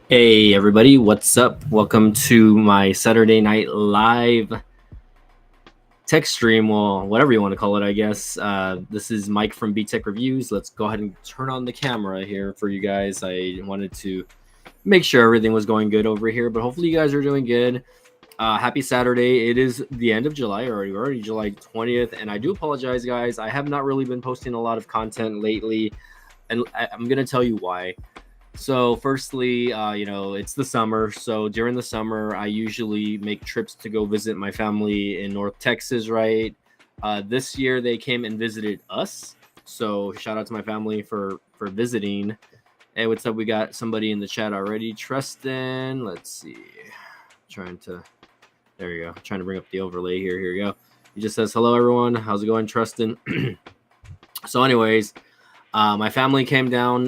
Hey everybody, what's up? Welcome to my Saturday Night Live tech stream, well, whatever you want to call it, I guess. This is Mike from Btech Reviews. Let's go ahead and turn on the camera here for you guys. I wanted to make sure everything was going good over here, but hopefully you guys are doing good. Happy Saturday. It is the end of July already. We're already July 20th, and I do apologize, guys. I have not really been posting a lot of content lately, and I'm going to tell you why. So firstly, it's the summer. So during the summer, I usually make trips to go visit my family in North Texas, right? This year they came and visited us. So shout out to my family for visiting. Hey, what's up? We got somebody in the chat already. Tristan, let's see. There you go. Trying to bring up the overlay here. Here we go. He just says, hello, everyone. How's it going, Tristan? So anyways, my family came down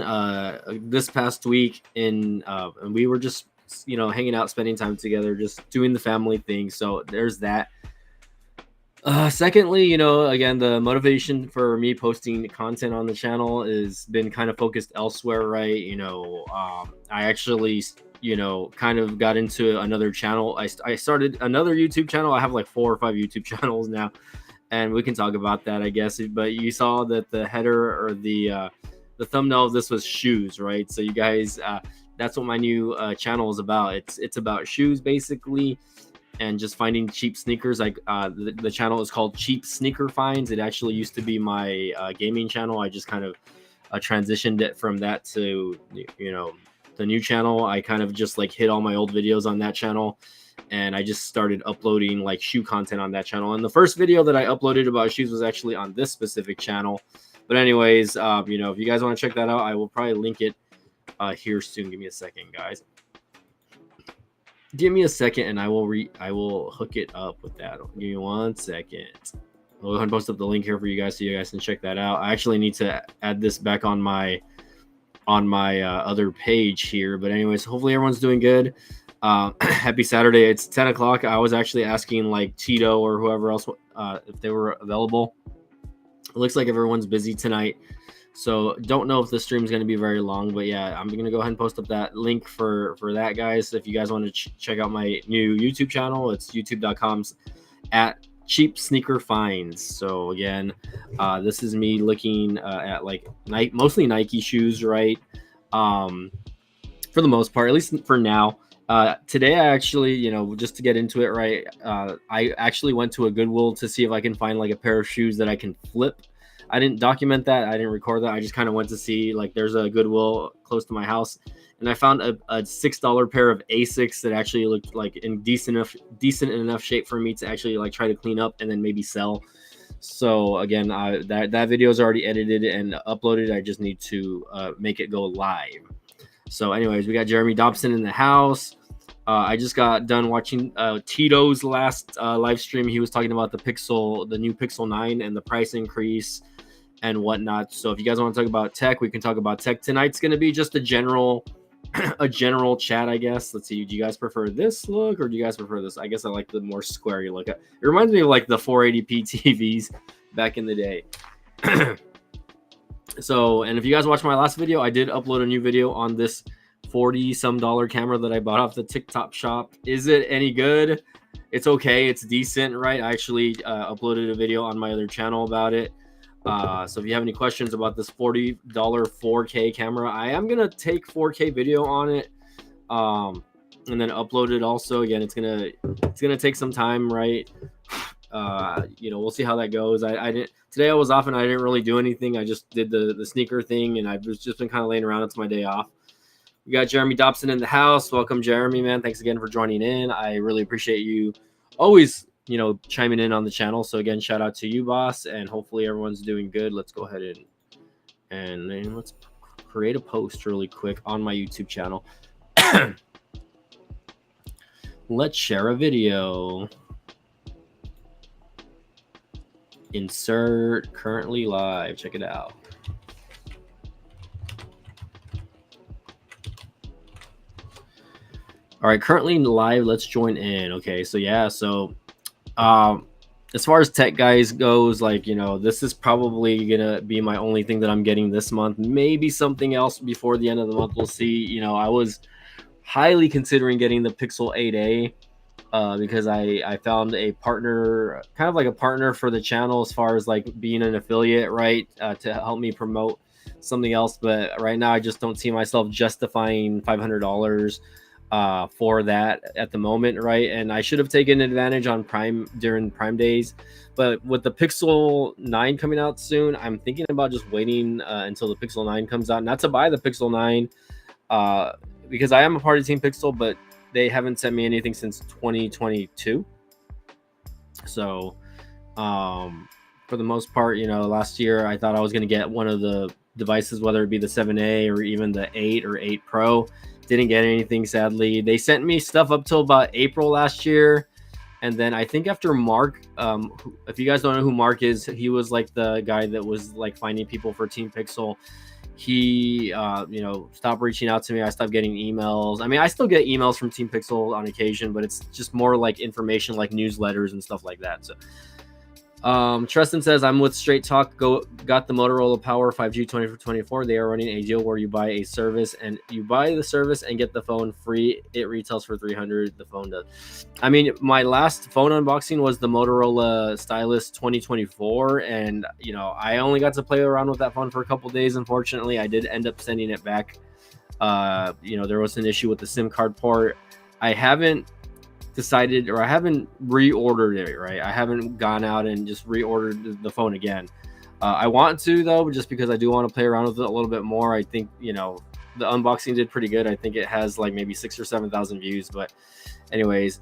this past week, and we were just hanging out, spending time together, just doing the family thing. So there's that. Secondly, again, the motivation for me posting content on the channel has been kind of focused elsewhere, right? I actually kind of got into another channel. I started another YouTube channel. I have like 4 or 5 YouTube channels now, and we can talk about that, I guess. But you saw that the header or the thumbnail of this was shoes, right? So you guys, that's what my new channel is about. It's about shoes basically, and just finding cheap sneakers. Like the channel is called Cheap Sneaker Finds. It actually used to be my gaming channel. I just kind of transitioned it from that to the new channel. I kind of just like hit all my old videos on that channel, and I just started uploading like shoe content on that channel. And the first video that I uploaded about shoes was actually on this specific channel. But anyways, if you guys want to check that out, I will probably link it here soon. Give me a second, guys. Give me a second, and I will hook it up with that. Give me 1 second. I'll go ahead and post up the link here for you guys so you guys can check that out. I actually need to add this back on my other page here. But anyways, hopefully everyone's doing good. Happy Saturday. It's 10 o'clock. I was actually asking like Tito or whoever else if they were available. It looks like everyone's busy tonight, so don't know if the stream is going to be very long. But yeah, I'm going to go ahead and post up that link for that, guys. If you guys want to check out my new YouTube channel, it's youtube.com/@Cheap Sneaker Finds. So again, this is me looking at like mostly Nike shoes, right? For the most part, at least for now. Today I actually, just to get into it, right, I actually went to a Goodwill to see if I can find like a pair of shoes that I can flip. I didn't document that. I didn't record that. I just kind of went to see, like, there's a Goodwill close to my house, and I found a $6 pair of Asics that actually looked like in decent enough shape for me to actually like try to clean up and then maybe sell. So again, that video is already edited and uploaded. I just need to make it go live. So anyways, we got Jeremy Dobson in the house. I just got done watching Tito's last live stream. He was talking about the new Pixel 9 and the price increase and whatnot. So if you guys want to talk about tech, we can talk about tech. Tonight's going to be just a general chat, I guess. Let's see. Do you guys prefer this look or do you guys prefer this? I guess I like the more squarey look. It reminds me of like the 480p TVs back in the day. So, and if you guys watched my last video, I did upload a new video on this $40-some camera that I bought off the TikTok shop. Is it any good? It's okay. It's decent, right? I actually uploaded a video on my other channel about it. So if you have any questions about this $40 4K camera, I am going to take 4K video on it. And then upload it also. Again, it's gonna take some time, right? We'll see how that goes. Today I was off and I didn't really do anything. I just did the sneaker thing, and I've just been kind of laying around. It's my day off. We got Jeremy Dobson in the house. Welcome, Jeremy, man. Thanks again for joining in. I really appreciate you always, chiming in on the channel. So again, shout out to you, boss, and hopefully everyone's doing good. Let's go ahead and then let's create a post really quick on my YouTube channel. Let's share a video. Insert currently live. Check it out. All right, currently live. Let's join in. Okay, so yeah, so as far as tech guys goes, like, this is probably gonna be my only thing that I'm getting this month. Maybe something else before the end of the month. We'll see. I was highly considering getting the Pixel 8a. Because I found a partner, kind of like a partner for the channel as far as like being an affiliate, right? To help me promote something else. But right now, I just don't see myself justifying $500 for that at the moment, right? And I should have taken advantage on Prime during Prime days. But with the Pixel 9 coming out soon, I'm thinking about just waiting until the Pixel 9 comes out. Not to buy the Pixel 9, because I am a part of Team Pixel, but they haven't sent me anything since 2022. So for the most part, last year I thought I was going to get one of the devices, whether it be the 7a or even the 8 or 8 Pro. Didn't get anything, sadly. They sent me stuff up till about April last year. And then I think after Mark, if you guys don't know who Mark is, he was like the guy that was like finding people for Team Pixel. He stopped reaching out to me. I stopped getting emails. I mean, I still get emails from Team Pixel on occasion, but it's just more like information, like newsletters and stuff like that. So Tristan says, I'm with Straight Talk. Got the Motorola Power 5G 2424. They are running a deal where you buy a service and you buy the service and get the phone free. It retails for $300. The phone does. I mean, my last phone unboxing was the Motorola Stylus 2024, and I only got to play around with that phone for a couple days. Unfortunately, I did end up sending it back. There was an issue with the SIM card port. I haven't decided, or I haven't reordered it, right? I haven't gone out and just reordered the phone again. I want to, though, just because I do want to play around with it a little bit more. I think the unboxing did pretty good. I think it has like maybe 6,000 or 7,000 views, but anyways.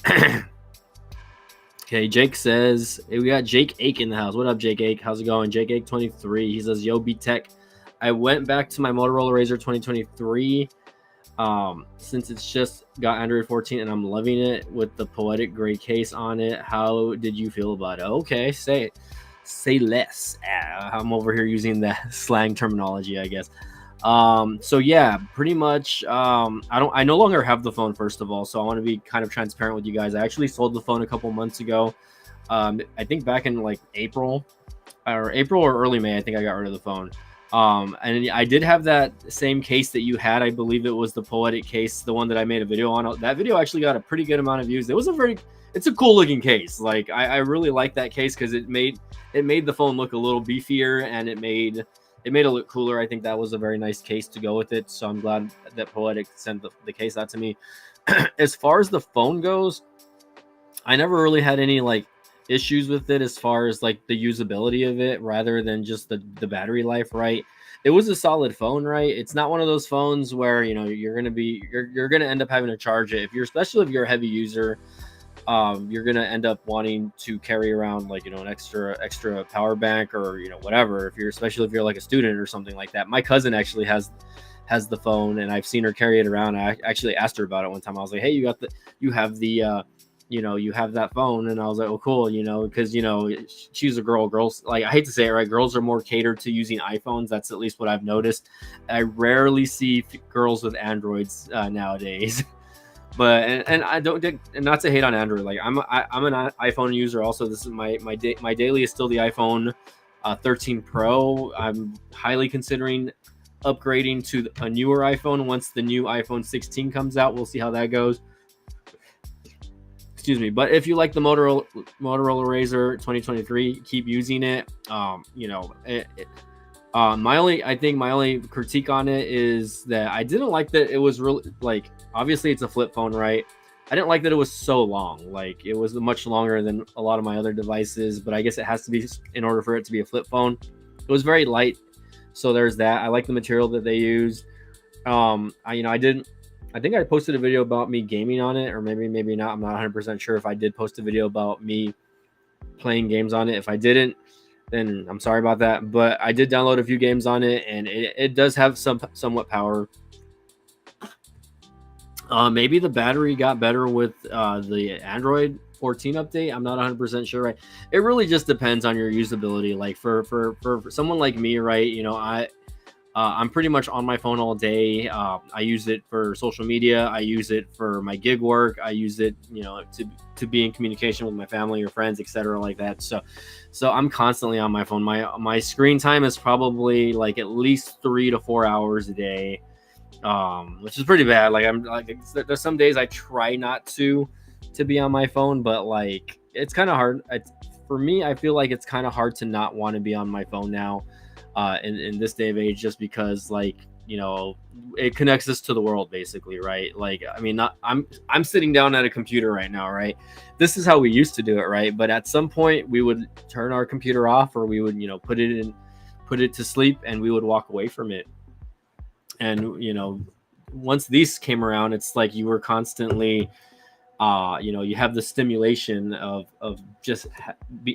Okay, Jake says, hey, we got Jake Ake in the house. What up, Jake Ake? How's it going? Jake Ake 23. He says, yo, Btech, I went back to my Motorola Razr 2023 since it's just got Android 14 and I'm loving it with the poetic gray case on it. How did you feel about it? Okay, say less. I'm over here using that slang terminology, I guess. So yeah, pretty much I no longer have the phone, first of all, so I want to be kind of transparent with you guys. I actually sold the phone a couple months ago. I think back in like April or early May, I think I got rid of the phone. And I did have that same case that you had. I believe it was the poetic case, the one that I made a video on. That video actually got a pretty good amount of views. It's a cool looking case. Like I really like that case because it made the phone look a little beefier and it made it look cooler. I think that was a very nice case to go with it. So I'm glad that Poetic sent the case out to me. As far as the phone goes, I never really had any like issues with it as far as like the usability of it, rather than just the battery life, right? It was a solid phone, right? It's not one of those phones where you're gonna end up having to charge it. Especially if you're a heavy user, you're gonna end up wanting to carry around like an extra power bank or whatever. Especially if you're like a student or something like that. My cousin actually has the phone, and I've seen her carry it around. I actually asked her about it one time. I was like, hey, you have that phone, and I was like, oh, cool, because she's a girl. Girls, like, I hate to say it, right? Girls are more catered to using iPhones. That's at least what I've noticed. I rarely see girls with Androids nowadays. But and I don't get, and not to hate on Android. Like I'm an iPhone user also. This is my daily is still the iPhone 13 Pro. I'm highly considering upgrading to a newer iPhone once the new iPhone 16 comes out. We'll see how that goes. Excuse me. But if you like the Motorola Razr 2023, keep using it. My only critique on it is that I didn't like that it was really, like, obviously it's a flip phone, right? I didn't like that it was so long. Like, it was much longer than a lot of my other devices, but I guess it has to be in order for it to be a flip phone. It was very light, so there's that. I like the material that they used. I think I posted a video about me gaming on it, or maybe not. I'm not 100% sure if I did post a video about me playing games on it. If I didn't, then I'm sorry about that. But I did download a few games on it, and it does have somewhat power. Maybe the battery got better with the Android 14 update. I'm not 100% sure, right? It really just depends on your usability. Like for someone like me, right? I'm pretty much on my phone all day. I use it for social media. I use it for my gig work. I use it, to be in communication with my family or friends, etc., like that. So I'm constantly on my phone. My screen time is probably like at least 3 to 4 hours a day. which is pretty bad. Like I'm like, there's some days I try not to be on my phone, but like it's kind of hard. For me, I feel like it's kind of hard to not want to be on my phone now, in this day of age, just because like, you know, it connects us to the world basically, right? Like, I mean, not I'm sitting down at a computer right now, right? This is how we used to do it, right? But at some point we would turn our computer off, or we would, you know, put it to sleep, and we would walk away from it. And, you know, once these came around, it's like you were constantly, you know, you have the stimulation of just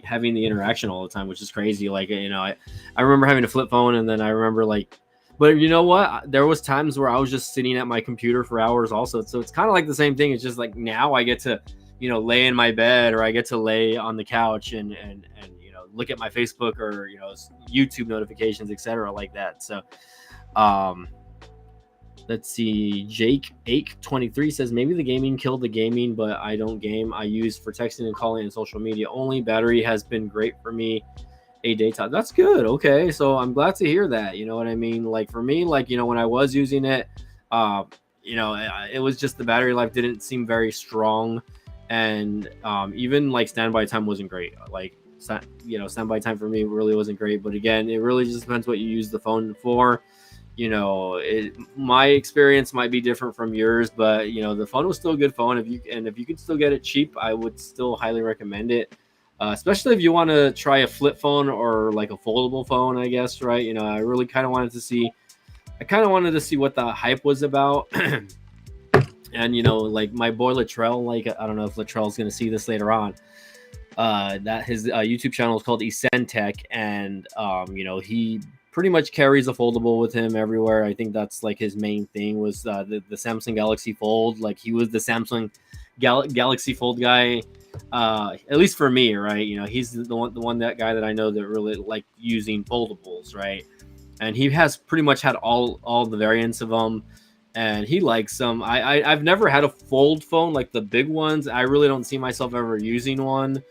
having the interaction all the time, which is crazy. Like, you know, I remember having a flip phone, and then I remember like, but you know what, there was times where I was just sitting at my computer for hours also. So it's kind of like the same thing. It's just like now I get to, you know, lay in my bed, or I get to lay on the couch and you know, look at my Facebook, or, you know, YouTube notifications, etc., like that. So let's see. Jake Ake 23 says, maybe the gaming killed the gaming, but I don't game. I use for texting and calling and social media only. Battery has been great for me a daytime. That's good. Okay, so I'm glad to hear that. You know what I mean? Like for me, like, you know, when I was using it, you know, it was just the battery life didn't seem very strong, and even like standby time wasn't great. Like, you know, standby time for me really wasn't great. But again, it really just depends what you use the phone for. You know, my experience might be different from yours, but you know, the phone was still a good phone. If you could still get it cheap, I would still highly recommend it. Especially if you want to try a flip phone or like a foldable phone, I guess, right? You know, I really kind of wanted to see what the hype was about. And, you know, like my boy Latrell, like, I don't know if Latrell's going to see this later on, that his YouTube channel is called Tech, and, you know, he pretty much carries a foldable with him everywhere. I think that's like his main thing was the Samsung Galaxy Fold. Like he was the Samsung Galaxy Fold guy, at least for me, right? You know, he's the one that guy that I know that really like using foldables, right? And he has pretty much had all the variants of them, and he likes them. I've never had a fold phone like the big ones. I really don't see myself ever using one,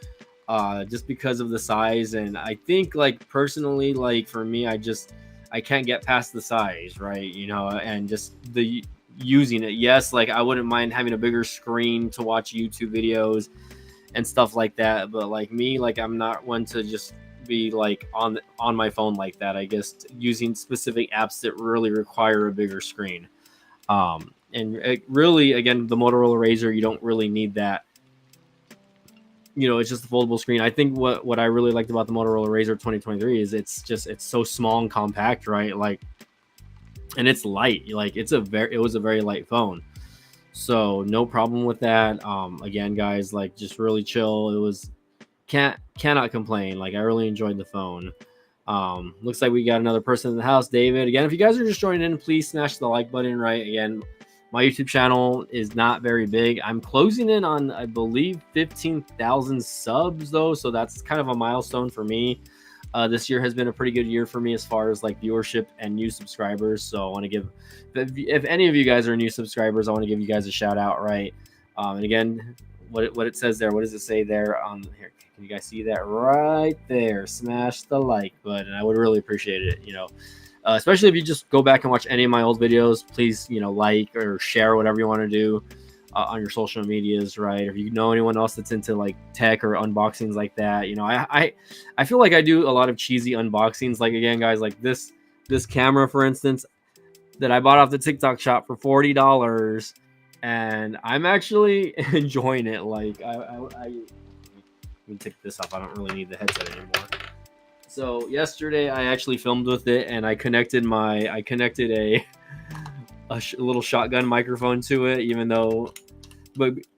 just because of the size. And I think like personally, like for me, I can't get past the size, right? You know, and just the using it. Yes, like I wouldn't mind having a bigger screen to watch YouTube videos and stuff like that, but like me, like I'm not one to just be like on my phone like that. I guess using specific apps that really require a bigger screen. And it really, again, the Motorola Razr, you don't really need that. You know, it's just a foldable screen. I think what I really liked about the Motorola Razr 2023 is it's so small and compact, right? Like, and it's light. Like it was a very light phone. So no problem with that. Again, guys, like just really chill. It was cannot complain. Like I really enjoyed the phone. Looks like we got another person in the house, David. Again, if you guys are just joining in, please smash the like button, right? Again, my YouTube channel is not very big. I'm closing in on, I believe, 15,000 subs though. So that's kind of a milestone for me. This year has been a pretty good year for me as far as like viewership and new subscribers. So I want to give, if any of you guys are new subscribers, I want to give you guys a shout out, right? And again, what it says there, what does it say there on here? Can you guys see that right there? Smash the like button. I would really appreciate it, you know. Especially if you just go back and watch any of my old videos, please, you know, like or share whatever you want to do on your social medias, right? If you know anyone else that's into like tech or unboxings like that, you know, I feel like I do a lot of cheesy unboxings. Like again, guys, like this camera, for instance, that I bought off the TikTok shop for $40, and I'm actually enjoying it. Like let me take this off. I don't really need the headset anymore. So yesterday I actually filmed with it, and I connected a little shotgun microphone to it, even though,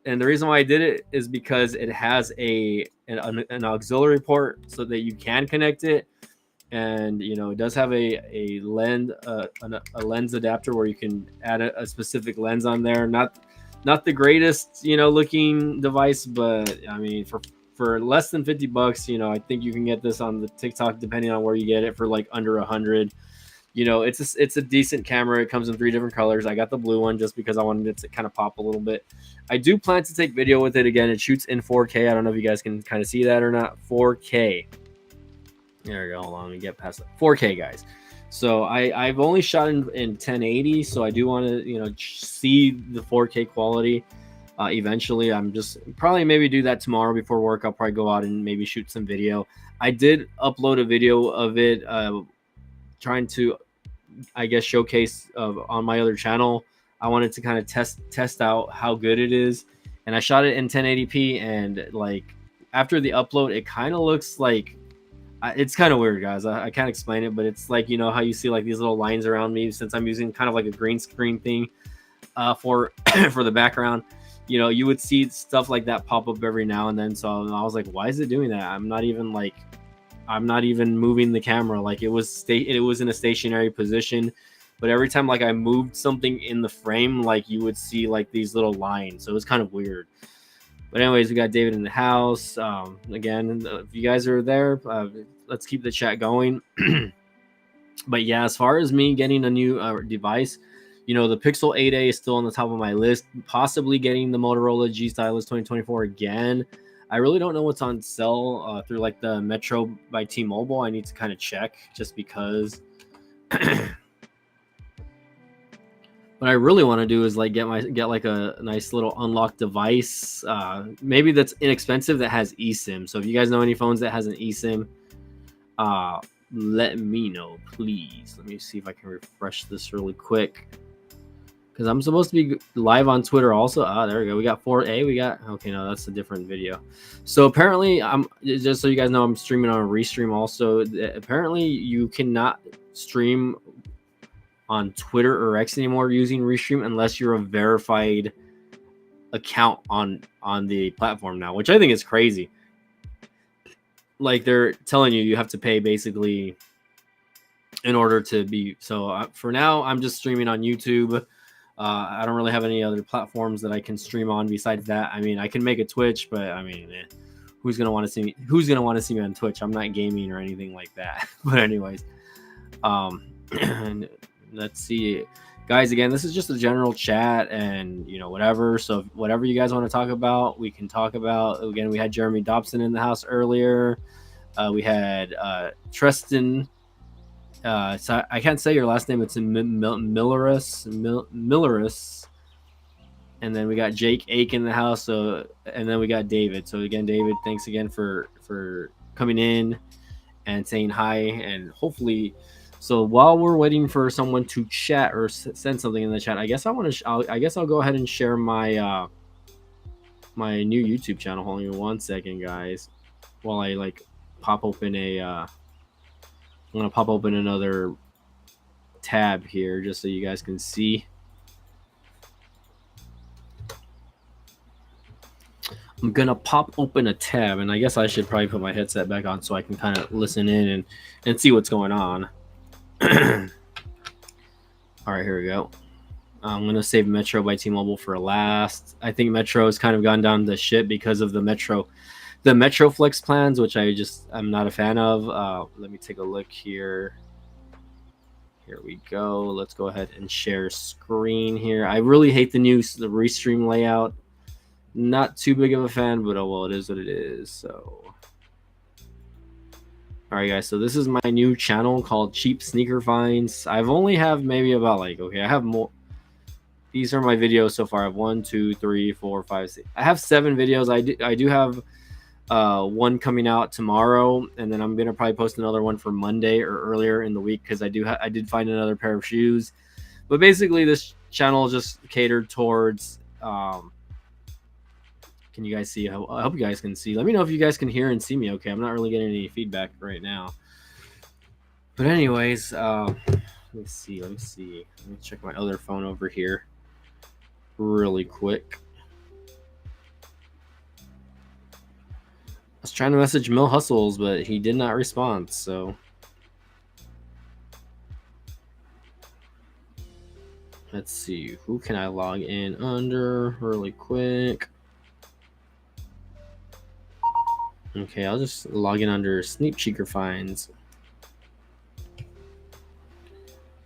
and the reason why I did it is because it has an auxiliary port so that you can connect it, and you know it does have a lens adapter where you can add a specific lens on there. Not the greatest, you know, looking device, but I mean for less than $50, you know, I think you can get this on the TikTok, depending on where you get it, for like under 100. You know, it's a decent camera. It comes in 3 different colors. I got the blue one just because I wanted it to kind of pop a little bit. I do plan to take video with it again. It shoots in 4K. I don't know if you guys can kind of see that or not. 4K. There we go. Hold on, let me get past that. 4K, guys. So I've only shot in 1080, so I do want to see the 4K quality. Eventually, I'm just probably maybe do that tomorrow before work. I'll probably go out and maybe shoot some video. I did upload a video of it, trying to, I guess, showcase on my other channel. I wanted to kind of test out how good it is, and I shot it in 1080p. And like after the upload, it kind of looks like it's kind of weird, guys. I can't explain it, but it's like, how you see like these little lines around me, since I'm using kind of like a green screen thing for for the background. You would see stuff like that pop up every now and then. So I was like, why is it doing that? I'm not even moving the camera. Like it was in a stationary position, but every time like I moved something in the frame, like you would see like these little lines. So it was kind of weird. But anyways, we got David in the house. Again, if you guys are there, let's keep the chat going. But yeah, as far as me getting a new device, the Pixel 8a is still on the top of my list. Possibly getting the Motorola G Stylus 2024 again. I really don't know what's on sale through like the Metro by T-Mobile. I need to kind of check just because. What I really want to do is like get like a nice little unlocked device, maybe that's inexpensive, that has eSIM. So if you guys know any phones that has an eSIM, let me know, please. Let me see if I can refresh this really quick, because I'm supposed to be live on Twitter also. There we go. We got 4A. Okay, no, that's a different video. So apparently, I'm just so you guys know, I'm streaming on a Restream also. Apparently, you cannot stream on Twitter or X anymore using Restream unless you're a verified account on the platform now, which I think is crazy. Like they're telling you have to pay basically in order to be. So for now, I'm just streaming on YouTube. I don't really have any other platforms that I can stream on besides that. I mean, I can make a Twitch, but I mean, who's gonna want to see me? Who's gonna want to see me on Twitch? I'm not gaming or anything like that. But anyways, let's see, guys. Again, this is just a general chat, and whatever. So whatever you guys want to talk about, we can talk about. Again, we had Jeremy Dobson in the house earlier. We had Tristan. So I can't say your last name. It's Milleris. And then we got Jake Ake in the house. So, and then we got David. So again, David, thanks again for coming in and saying hi, and hopefully. So while we're waiting for someone to chat or send something in the chat, I guess I'll go ahead and share my my new YouTube channel. Hold on 1 second, guys, while I like pop open I'm gonna pop open another tab here just so you guys can see. I'm gonna pop open a tab, and I guess I should probably put my headset back on so I can kind of listen in and see what's going on. All right, here we go. I'm gonna save Metro by T-Mobile for last. I think Metro has kind of gone down the shit because of the Metro Flex plans, which I'm not a fan of. Let me take a look here. Here we go. Let's go ahead and share screen here. I really hate the Restream layout. Not too big of a fan, but oh well, it is what it is. So. All right, guys, so this is my new channel called Cheap Sneaker Finds. I've only have maybe about I have more. These are my videos so far. I have 1, 2, 3, 4, 5, 6. I have 7 videos. I do have one coming out tomorrow, and then I'm gonna probably post another one for Monday or earlier in the week, because I did find another pair of shoes. But basically, this channel is just catered towards. Can you guys see? I hope you guys can see. Let me know if you guys can hear and see me okay. I'm not really getting any feedback right now. But anyways, let me see. Let me check my other phone over here really quick. I was trying to message Mill Hustles, but he did not respond, so. Let's see. Who can I log in under really quick? Okay, I'll just log in under Sneak Cheeker Finds.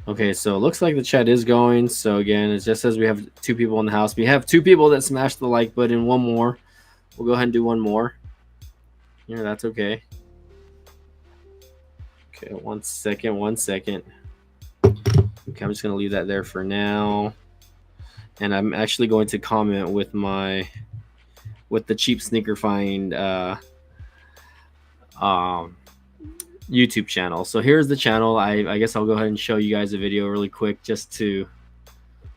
Okay, so it looks like the chat is going. So again, it just says we have 2 people in the house. We have 2 people that smashed the like button. 1 more. We'll go ahead and do 1 more. Yeah, that's okay. Okay, 1 second. Okay, I'm just gonna leave that there for now, and I'm actually going to comment with the cheap sneaker find YouTube channel. So here's the channel. I guess I'll go ahead and show you guys a video really quick, just to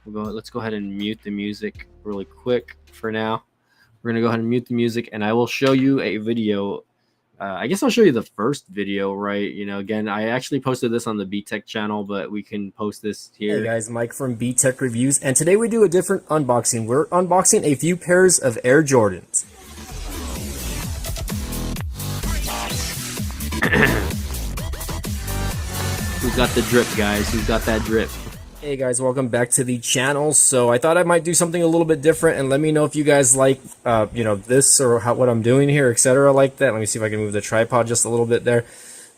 let's go ahead and mute the music really quick for now. We're gonna go ahead and mute the music, and I will show you a video. I guess I'll show you the first video, right? You know, again, I actually posted this on the Btech channel, but we can post this here. Hey guys, Mike from Btech Reviews, and today we do a different unboxing. We're unboxing a few pairs of Air Jordans. Who's got the drip, guys? Who's got that drip? Hey guys, welcome back to the channel. So I thought I might do something a little bit different, and let me know if you guys like, you know, this or what I'm doing here, etc. like that. Let me see if I can move the tripod just a little bit there.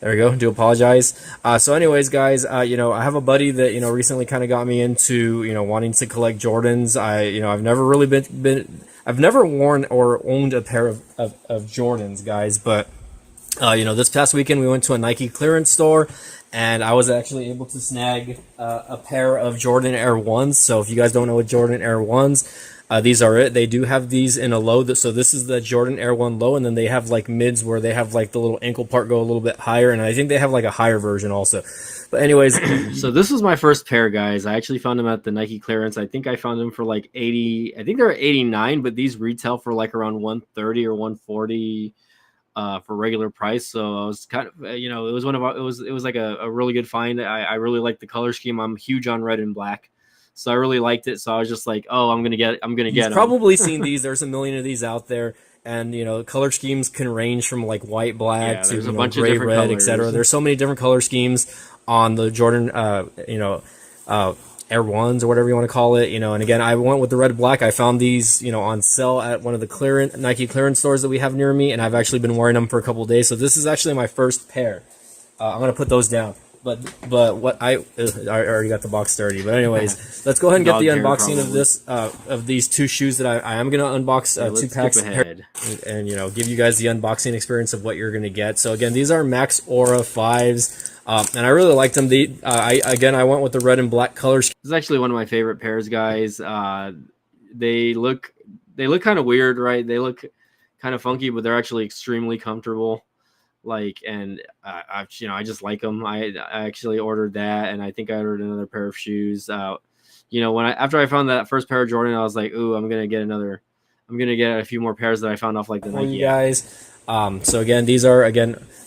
There we go. Do apologize. So anyways, guys, you know, I have a buddy that, you know, recently kind of got me into, you know, wanting to collect Jordans. I've never really I've never worn or owned a pair of Jordans, guys, but you know, this past weekend we went to a Nike clearance store, and I was actually able to snag a pair of Jordan Air 1s. So if you guys don't know what Jordan Air 1s, these are it. They do have these in a low. So this is the Jordan Air 1 low, and then they have like mids where they have like the little ankle part go a little bit higher, and I think they have like a higher version also. But anyways, so this was my first pair, guys. I actually found them at the Nike clearance. I think I found them for like 80. I think they're 89, but these retail for like around 130 or 140. For regular price. So I was kind of, you know, it was like a really good find. I really liked the color scheme. I'm huge on red and black, so I really liked it. So I was just like, oh, I'm gonna get You've probably seen these. There's a million of these out there, and you know, color schemes can range from like white, black to, you know, gray, red, etc. There's so many different color schemes on the Jordan, you know, Air 1s or whatever you want to call it, you know. And again, I went with the red black. I found these, you know, on sale at one of the Nike clearance stores that we have near me, and I've actually been wearing them for a couple of days. So this is actually my first pair. I'm gonna put those down. But what I already got the box dirty. But anyways, let's go ahead and get the unboxing of this of these two shoes that I am gonna unbox, two packs and you know, give you guys the unboxing experience of what you're gonna get. So again, these are Max Aura 5s. And I really liked them. I went with the red and black colors. This is actually one of my favorite pairs, guys. They look kind of weird, right? They look kind of funky, but they're actually extremely comfortable. Like, and I just like them. I actually ordered that, and I think I ordered another pair of shoes. You know, after I found that first pair of Jordan, I was like, ooh, I'm gonna get a few more pairs that I found off like the Nike. You guys. So again, these are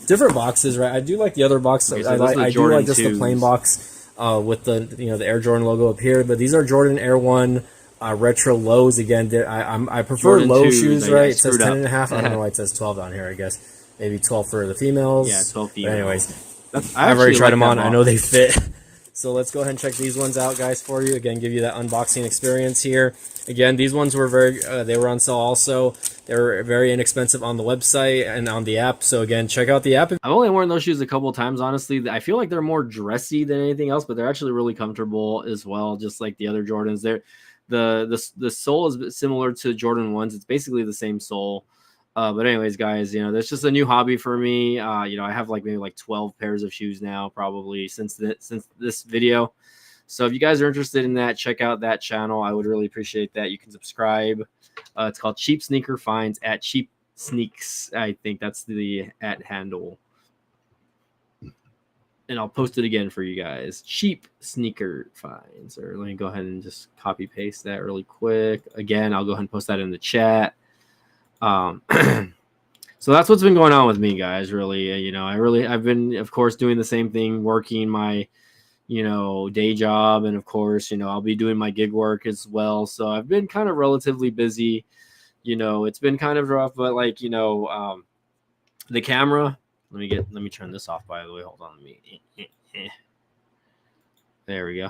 different boxes, right? I do like the other box. Okay, so I do like just the plain box with the, you know, the Air Jordan logo up here. But these are Jordan Air 1 retro lows. Again, I prefer Jordan low 2s, shoes, right? It says 10.5. I don't know why it says 12 down here. I guess maybe 12 for the females. Yeah, 12 females. But anyways, I've already tried them on. I know they fit. So let's go ahead and check these ones out, guys, for you. Again, give you that unboxing experience here. Again, these ones were they were on sale also. They were very inexpensive on the website and on the app. So again, check out the app. I've only worn those shoes a couple of times, honestly. I feel like they're more dressy than anything else, but they're actually really comfortable as well, just like the other Jordans. The sole is similar to Jordan 1s. It's basically the same sole. But anyways, guys, you know, that's just a new hobby for me. You know, I have like maybe like 12 pairs of shoes now, probably since this video. So if you guys are interested in that, check out that channel. I would really appreciate that. You can subscribe. It's called Cheap Sneaker Finds at Cheap Sneaks. I think that's the @handle. And I'll post it again for you guys. Cheap Sneaker Finds. Or let me go ahead and just copy paste that really quick. Again, I'll go ahead and post that in the chat. So that's what's been going on with me, guys. Really, you know, I've been, of course, doing the same thing, working my, you know, day job, and of course, you know, I'll be doing my gig work as well. So I've been kind of relatively busy. You know, it's been kind of rough, but like, you know, the camera. Let me turn this off. By the way, hold on. There we go.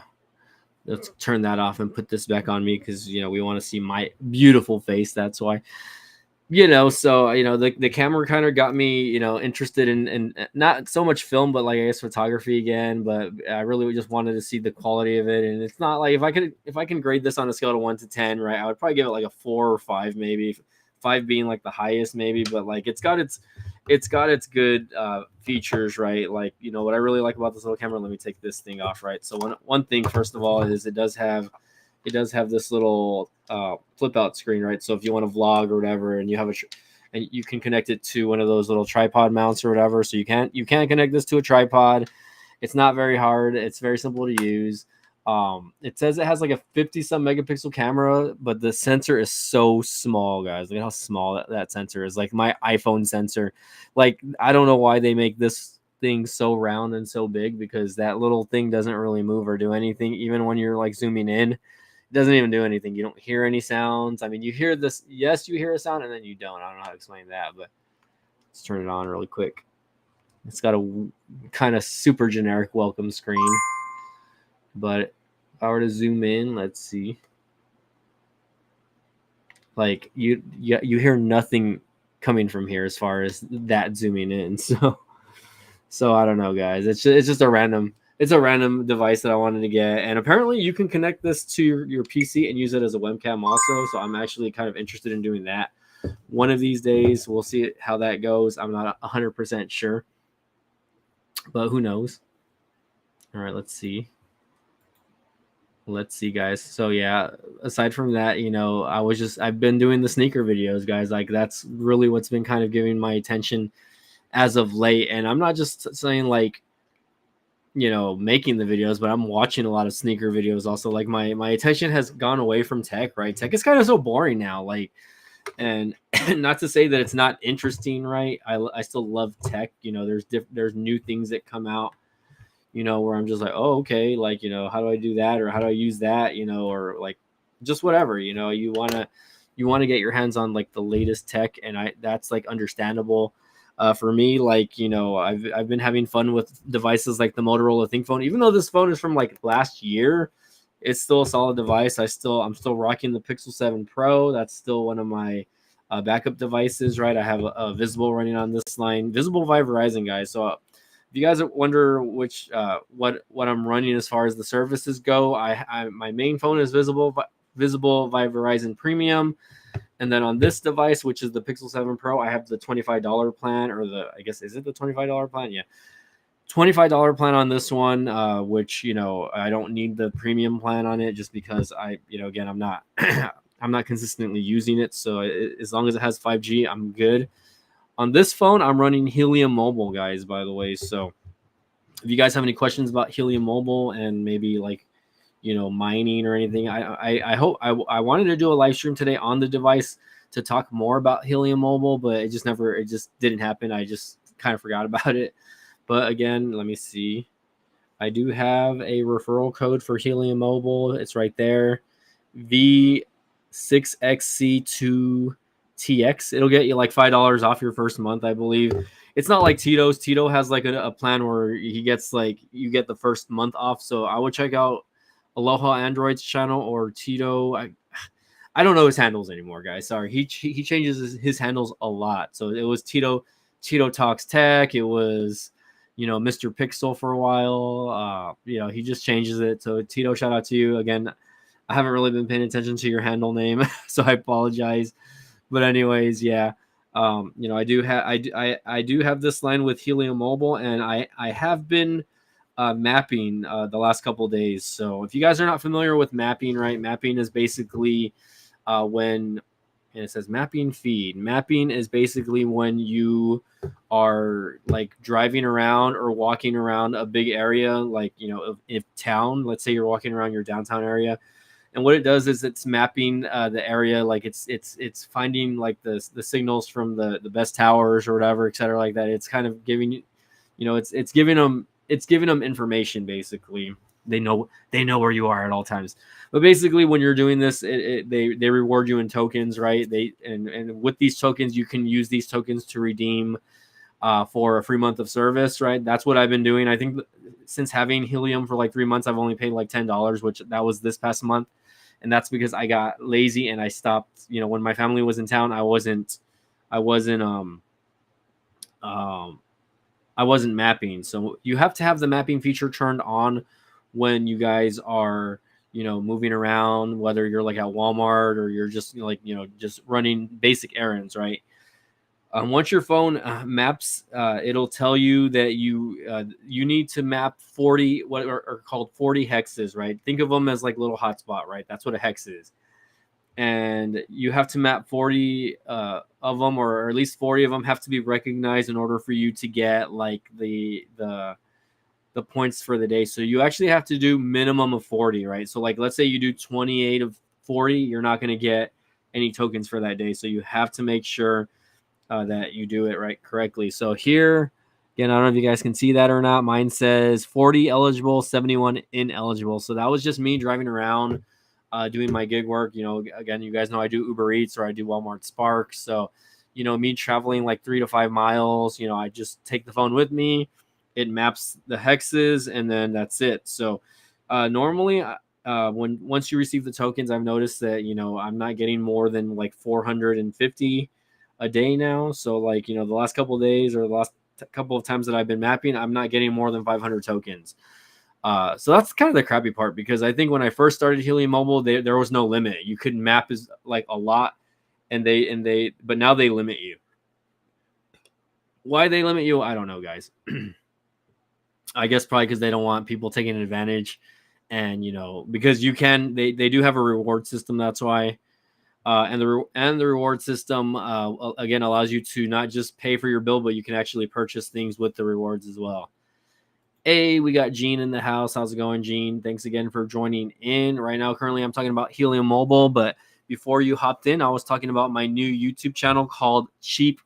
Let's turn that off and put this back on me because, you know, we want to see my beautiful face. That's why. You know, so, you know, the camera kind of got me, you know, interested in not so much film, but like, I guess, photography again. But I really just wanted to see the quality of it. And it's not like if I can grade this on a scale of 1 to 10, right, I would probably give it like a 4 or 5, maybe 5 being like the highest, maybe. But like, it's got its it's got its good features, right? Like, you know, what I really like about this little camera, let me take this thing off, right? So one thing, first of all, is it does have this little flip out screen, right? So if you want to vlog or whatever, and you have and you can connect it to one of those little tripod mounts or whatever. So you can connect this to a tripod. It's not very hard. It's very simple to use. It says it has like a 50 some megapixel camera, but the sensor is so small, guys. Look at how small that sensor is. Like my iPhone sensor. Like, I don't know why they make this thing so round and so big, because that little thing doesn't really move or do anything. Even when you're like zooming in, it doesn't even do anything. You don't hear any sounds. I mean, you hear this. Yes, you hear a sound, and then you don't. I don't know how to explain that, but let's turn it on really quick. It's got a kind of super generic welcome screen. But if I were to zoom in, let's see. Like you hear nothing coming from here as far as that zooming in. So I don't know, guys. It's just a random device that I wanted to get, and apparently you can connect this to your PC and use it as a webcam also. So I'm actually kind of interested in doing that one of these days. We'll see how that goes. I'm not 100% sure, but who knows? All right, let's see, guys. So yeah, aside from that, you know, I've been doing the sneaker videos, guys. Like, that's really what's been kind of giving my attention as of late. And I'm not just saying, like, you know, making the videos, but I'm watching a lot of sneaker videos also. Like, my attention has gone away from tech, right? Tech is kind of so boring now, like, and not to say that it's not interesting, right? I still love tech. You know, there's new things that come out, you know, where I'm just like, oh, okay, like, you know, how do I do that, or how do I use that, you know, or like just whatever, you know, you want to get your hands on like the latest tech, and that's like understandable. For me, like, you know, I've been having fun with devices like the Motorola ThinkPhone, even though this phone is from like last year. It's still a solid device. I'm still rocking the Pixel 7 Pro. That's still one of my backup devices, right? I have a Visible running on this line, Visible by Verizon, guys. So if you guys wonder which what I'm running as far as the services go, my main phone is Visible by Verizon Premium, and then on this device, which is the Pixel 7 Pro, I have the $25 plan, or I guess, is it the $25 plan? Yeah, $25 plan on this one, which, you know, I don't need the premium plan on it, just because you know, again, I'm not I'm not consistently using it. So as long as it has 5G, I'm good. On this phone, I'm running Helium Mobile, guys, by the way. So if you guys have any questions about Helium Mobile and maybe like, you know, mining or anything, I hope I wanted to do a live stream today on the device to talk more about Helium Mobile, but it just didn't happen. I just kind of forgot about it. But again, let me see. I do have a referral code for Helium Mobile. It's right there. V6XC2TX. It'll get you like $5 off your first month, I believe. It's not like Tito's. Tito has like a plan where he gets like, you get the first month off. So I would check out Aloha Android's channel, or Tito. I don't know his handles anymore, guys. Sorry, he changes his handles a lot. So it was Tito Talks Tech. It was, you know, Mr. Pixel for a while. You know, he just changes it. So Tito, shout out to you again. I haven't really been paying attention to your handle name, so I apologize. But anyways, yeah. You know, I do have this line with Helium Mobile, and I have been mapping the last couple of days. So if you guys are not familiar with mapping, right? Mapping is basically when, and it says mapping feed. Mapping is basically when you are like driving around or walking around a big area, like, you know, if town, let's say you're walking around your downtown area, and what it does is it's mapping the area, like it's finding like the signals from the best towers or whatever, et cetera, like that. It's kind of giving you, you know, it's giving them information. Basically, they know where you are at all times. But basically, when you're doing this, they reward you in tokens, right? And with these tokens, you can use these tokens to redeem for a free month of service, right? That's what I've been doing. I think since having Helium for like 3 months, I've only paid like $10, which that was this past month. And that's because I got lazy and I stopped, you know, when my family was in town, I wasn't mapping. So you have to have the mapping feature turned on when you guys are, you know, moving around, whether you're like at Walmart or you're just, you know, like, you know, just running basic errands, right? Once your phone maps, it'll tell you that you need to map 40 what are called 40 hexes, right? Think of them as like little hotspot, right? That's what a hex is. And you have to map 40 of them, or at least 40 of them have to be recognized in order for you to get like the points for the day. So you actually have to do minimum of 40, right? So like let's say you do 28 of 40, you're not going to get any tokens for that day. So you have to make sure that you do it right correctly. So here, again, I don't know if you guys can see that or not. Mine says 40 eligible, 71 ineligible. So that was just me driving around doing my gig work. You know, again, you guys know I do Uber Eats or I do Walmart Spark. So, you know, me traveling like 3 to 5 miles, you know, I just take the phone with me. It maps the hexes and then that's it. So normally once you receive the tokens, I've noticed that, you know, I'm not getting more than like 450 a day now. So like, you know, the last couple of days or the last couple of times that I've been mapping, I'm not getting more than 500 tokens. So that's kind of the crappy part, because I think when I first started Helium Mobile, there was no limit. You couldn't map as like a lot, but now they limit you. Why they limit you, I don't know, guys. I guess probably because they don't want people taking advantage, and you know, because they do have a reward system. That's why. And the reward system again allows you to not just pay for your bill, but you can actually purchase things with the rewards as well. Hey, we got Gene in the house. How's it going, Gene? Thanks again for joining in. Right now, currently, I'm talking about Helium Mobile, but before you hopped in, I was talking about my new YouTube channel called Cheap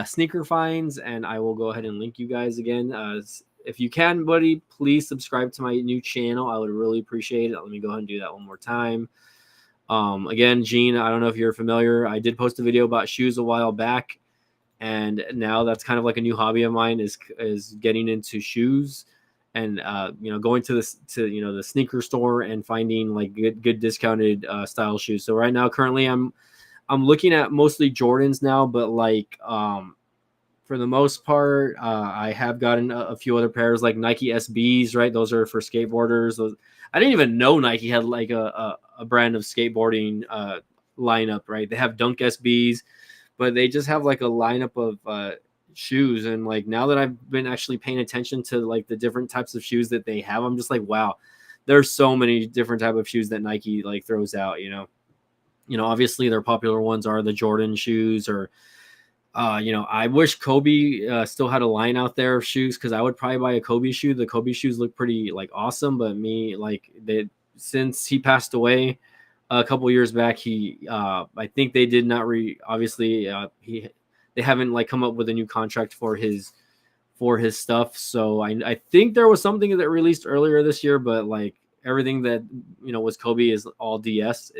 Sneaker Finds, and I will go ahead and link you guys again. If you can, buddy, please subscribe to my new channel. I would really appreciate it. Let me go ahead and do that one more time. Again, Gene, I don't know if you're familiar. I did post a video about shoes a while back, and now that's kind of like a new hobby of mine is getting into shoes, and you know, going to the sneaker store and finding like good discounted style shoes. So right now, currently, I'm looking at mostly Jordans now, but like for the most part, I have gotten a few other pairs like Nike SBs, right? Those are for skateboarders. I didn't even know Nike had like a brand of skateboarding lineup, right? They have Dunk SBs, but they just have like a lineup of shoes. And like now that I've been actually paying attention to like the different types of shoes that they have, I'm just like, wow, there's so many different type of shoes that Nike like throws out, you know. You know, obviously their popular ones are the Jordan shoes, or you know, I wish Kobe still had a line out there of shoes, because I would probably buy a Kobe shoe. The Kobe shoes look pretty like awesome, but since he passed away a couple years back, I think they did not obviously they haven't like come up with a new contract for his stuff. So I think there was something that released earlier this year, but like everything that, you know, was Kobe is all DS.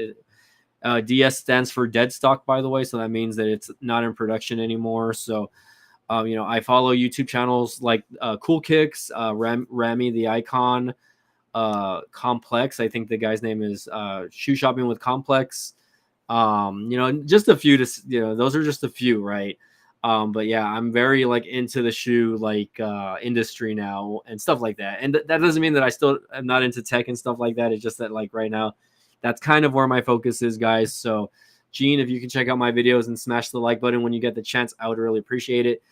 DS stands for dead stock, by the way, so that means that it's not in production anymore. So, you know, I follow YouTube channels like Cool Kicks, Rami the Icon, Complex. I think the guy's name is Shoe Shopping with Complex. You know, just a few those are just a few, right? But yeah, I'm very like into the shoe like industry now and stuff like that. And that doesn't mean that I still am not into tech and stuff like that. It's just that like right now, that's kind of where my focus is, guys. So, Gene, if you can check out my videos and smash the like button when you get the chance, I would really appreciate it.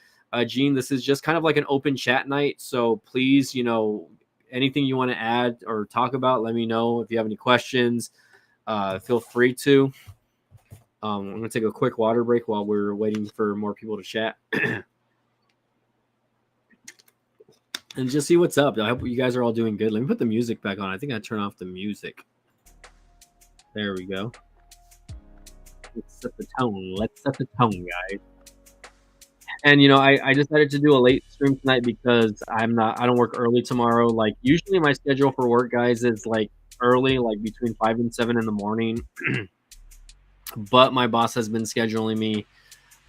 Gene, this is just kind of like an open chat night. So please, you know, anything you want to add or talk about, let me know. If you have any questions, feel free to. I'm going to take a quick water break while we're waiting for more people to chat. And just see what's up. I hope you guys are all doing good. Let me put the music back on. I think I turned off the music. There we go. Let's set the tone. Let's set the tone, guys. And you know, I decided to do a late stream tonight because I don't work early tomorrow. Like usually my schedule for work, guys, is like early, like between 5 and 7 in the morning. But my boss has been scheduling me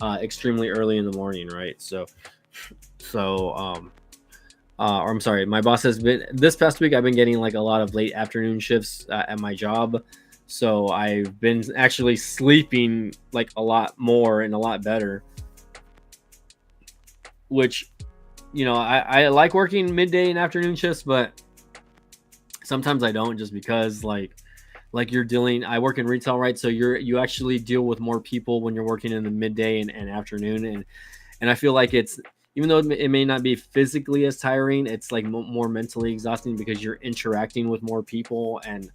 extremely early in the morning, right? Or I'm sorry, my boss has been this past week. I've been getting like a lot of late afternoon shifts at my job. So I've been actually sleeping like a lot more and a lot better, which, you know, I like working midday and afternoon shifts, but sometimes I don't, just because like like you're dealing. I work in retail, right? So you actually deal with more people when you're working in the midday and afternoon, and I feel like it's, even though it may not be physically as tiring, it's like more mentally exhausting because you're interacting with more people. And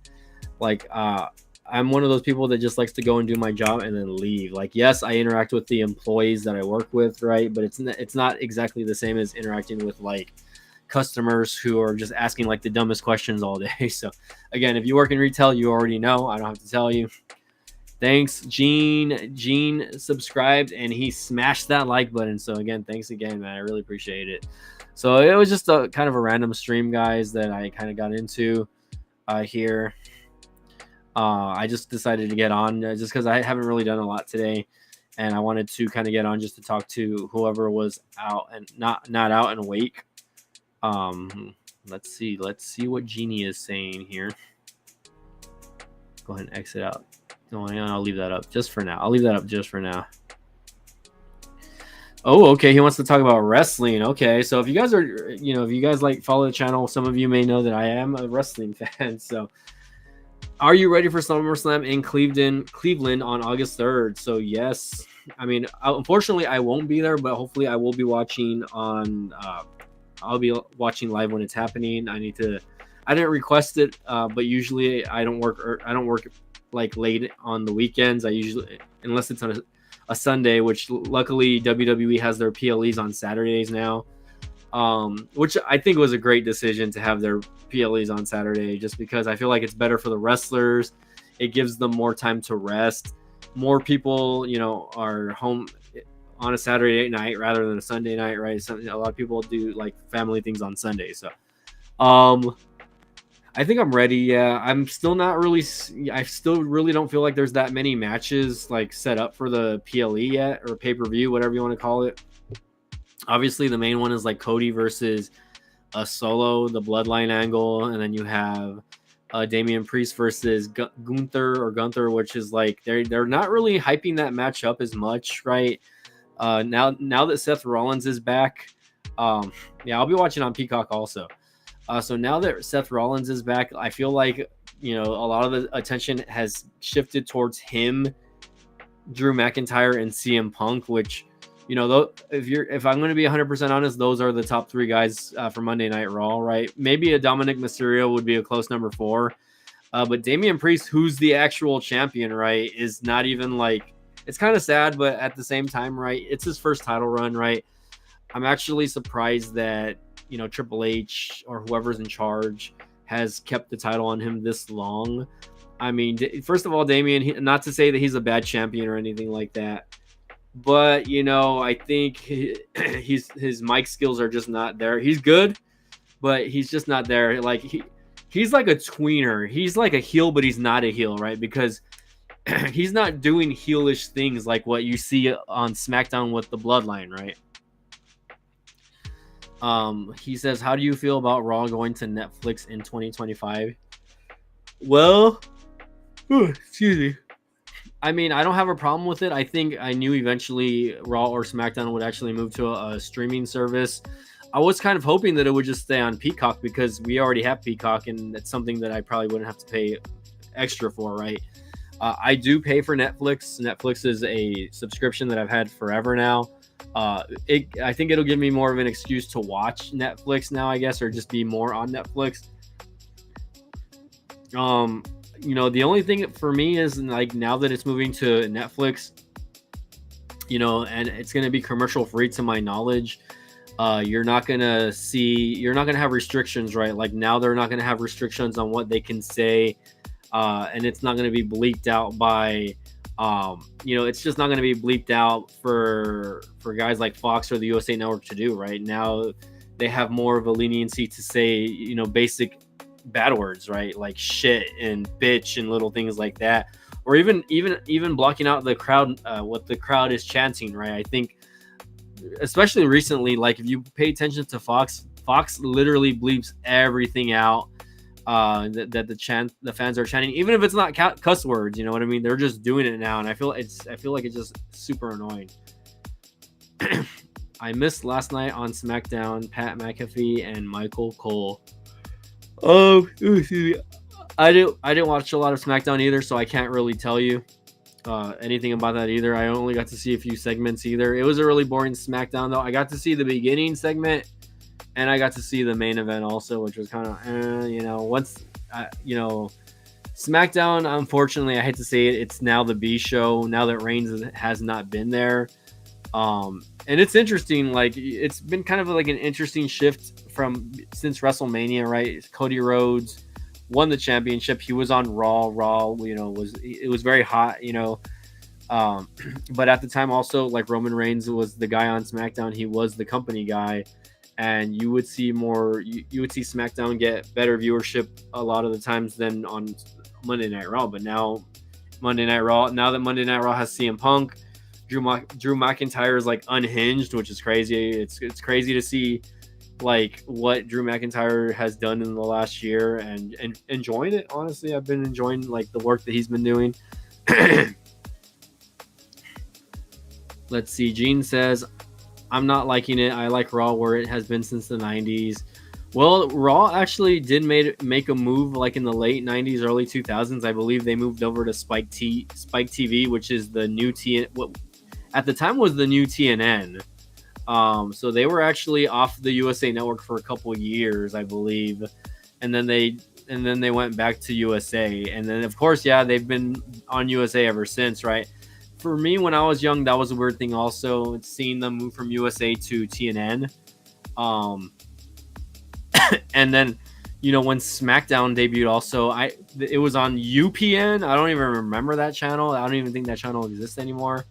like I'm one of those people that just likes to go and do my job and then leave. Like, yes, I interact with the employees that I work with, right? But it's not exactly the same as interacting with like customers who are just asking like the dumbest questions all day. So again, if you work in retail, you already know. I don't have to tell you. Thanks, Gene. Gene subscribed and he smashed that like button. So again, thanks again, man. I really appreciate it. So it was just a kind of a random stream, guys, that I kind of got into here. I just decided to get on just because I haven't really done a lot today, and I wanted to kind of get on just to talk to whoever was out and not out and awake. Let's see what Genie is saying here. Go ahead and exit out. No, I'll leave that up just for now. I'll leave that up just for now. Oh, okay. He wants to talk about wrestling. Okay, so if you guys are, if you guys like follow the channel, some of you may know that I am a wrestling fan. So, are you ready for SummerSlam in Cleveland on August 3rd? So yes. I mean, unfortunately, I won't be there, but hopefully, I will be watching on. I'll be watching live when it's happening. I didn't request it, but usually I don't work like late on the weekends. I usually, unless it's on a Sunday, which luckily WWE has their PLEs on Saturdays now, which I think was a great decision to have their PLEs on Saturday, just because I feel like it's better for the wrestlers. It gives them more time to rest. More people, are home on a Saturday night rather than a Sunday night, right? So a lot of people do like family things on Sunday. So, I think I'm ready. Yeah, I'm still not really. I still really don't feel like there's that many matches like set up for the PLE yet, or pay-per-view, whatever you want to call it. Obviously, the main one is like Cody versus a Solo, the Bloodline angle, and then you have Damian Priest versus Gunther, which is like they're not really hyping that match up as much, right? Now that Seth Rollins is back, yeah, I'll be watching on Peacock also. So now that Seth Rollins is back, I feel like, a lot of the attention has shifted towards him, Drew McIntyre, and CM Punk, which, if I'm going to be 100% honest, those are the top three guys for Monday Night Raw, right? Maybe a Dominic Mysterio would be a close number 4. But Damian Priest, who's the actual champion, right, is not even like, it's kind of sad, but at the same time, right, it's his first title run, right? I'm actually surprised that, Triple H or whoever's in charge has kept the title on him this long. I mean, first of all, Damian, not to say that he's a bad champion or anything like that, but, I think his mic skills are just not there. He's good, but he's just not there. Like, he's like a tweener. He's like a heel, but he's not a heel, right? Because he's not doing heelish things like what you see on SmackDown with the Bloodline, right? He says, how do you feel about Raw going to Netflix in 2025? Well, excuse me. I mean, I don't have a problem with it. I think I knew eventually Raw or SmackDown would actually move to a streaming service. I was kind of hoping that it would just stay on Peacock because we already have Peacock, and it's something that I probably wouldn't have to pay extra for, right? I do pay for Netflix. Netflix is a subscription that I've had forever now. I think it'll give me more of an excuse to watch Netflix now, I guess, or just be more on Netflix. The only thing for me is, like, now that it's moving to Netflix, and it's going to be commercial free to my knowledge, you're not going to have restrictions, right? Like, now they're not going to have restrictions on what they can say, and it's not going to be bleeped out by, it's just not going to be bleeped out for guys like Fox or the USA Network to do. Right now, they have more of a leniency to say, basic bad words, right? Like shit and bitch and little things like that, or even blocking out the crowd, what the crowd is chanting, right? I think, especially recently, like if you pay attention to Fox literally bleeps everything out. That the fans are chanting, even if it's not cuss words, you know what I mean? They're just doing it now, and I feel like it's just super annoying. I missed last night on SmackDown, Pat McAfee and Michael Cole. Oh, excuse me. I didn't watch a lot of SmackDown either, so I can't really tell you anything about that either. I only got to see a few segments either. It was a really boring SmackDown though. I got to see the beginning segment, and I got to see the main event also, which was kind of once SmackDown. Unfortunately, I hate to say it, it's now the B show now that Reigns has not been there. And it's interesting. Like it's been kind of like an interesting shift from since WrestleMania, right? Cody Rhodes won the championship. He was on Raw. Raw, it was very hot, but at the time also like Roman Reigns was the guy on SmackDown. He was the company guy, and you would see more. You would see SmackDown get better viewership a lot of the times than on Monday Night Raw. But now now that Monday Night Raw has CM Punk, Drew McIntyre is like unhinged, which is crazy. It's crazy to see like what Drew McIntyre has done in the last year and enjoying it. Honestly, I've been enjoying like the work that he's been doing. Let's see. Gene says, I'm not liking it. I like Raw where it has been since the 90s. Well, Raw actually did make a move like in the late 90s, early 2000s. I believe they moved over to Spike TV, which is the new what at the time was the new TNN. So they were actually off the USA Network for a couple years, I believe, and then they went back to USA, and then of course, yeah, they've been on USA ever since, right? For me, when I was young, that was a weird thing. Also, seeing them move from USA to TNN, and then when SmackDown debuted, also it was on UPN. I don't even remember that channel. I don't even think that channel exists anymore.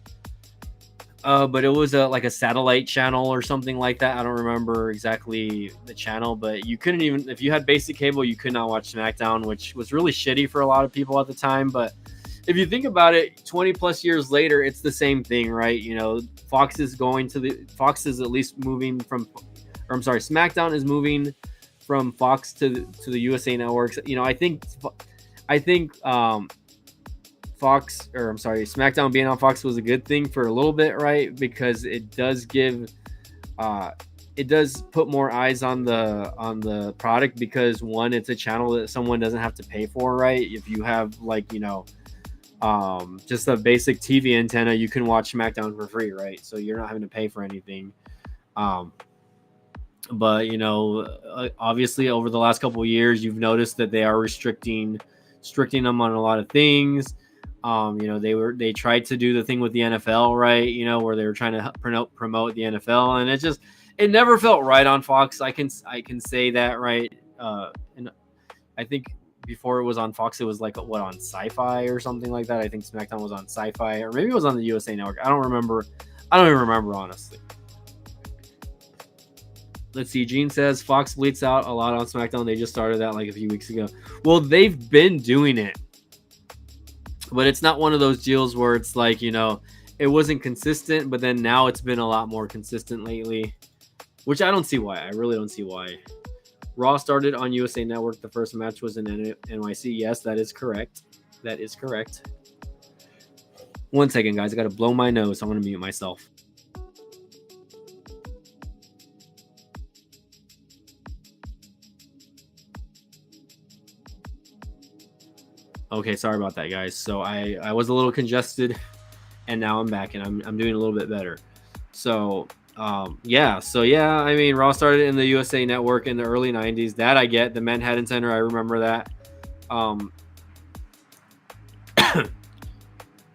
But it was like a satellite channel or something like that. I don't remember exactly the channel, but you couldn't even, if you had basic cable, you could not watch SmackDown, which was really shitty for a lot of people at the time. But if you think about it, 20 plus years later, it's the same thing, right? Fox is at least moving from, or I'm sorry, SmackDown is moving from Fox to the USA networks. I think Fox, or I'm sorry, SmackDown being on Fox was a good thing for a little bit, right? Because it does put more eyes on the product, because one, it's a channel that someone doesn't have to pay for, right? If you have like, just a basic TV antenna, you can watch SmackDown for free, right? So you're not having to pay for anything. But obviously over the last couple of years, you've noticed that they are restricting them on a lot of things. They tried to do the thing with the NFL, right? Where they were trying to promote the NFL, and it never felt right on Fox. I can say that, right? And I think before it was on Fox, it was like on Sci-Fi or something like that. I think SmackDown was on Sci-Fi, or maybe it was on the USA Network. I don't remember. I don't even remember, honestly. Let's see. Gene says Fox bleats out a lot on SmackDown. They just started that like a few weeks ago. Well, they've been doing it. But it's not one of those deals where it's like, it wasn't consistent, but then now it's been a lot more consistent lately, which I don't see why. I really don't see why. Raw started on USA Network. The first match was in NYC. Yes, that is correct. That is correct. One second, guys. I got to blow my nose. I'm going to mute myself. Okay, sorry about that, guys. So I was a little congested, and now I'm back, and I'm doing a little bit better. So yeah. I mean, Raw started in the USA Network in the early '90s. That I get. The Manhattan Center, I remember that.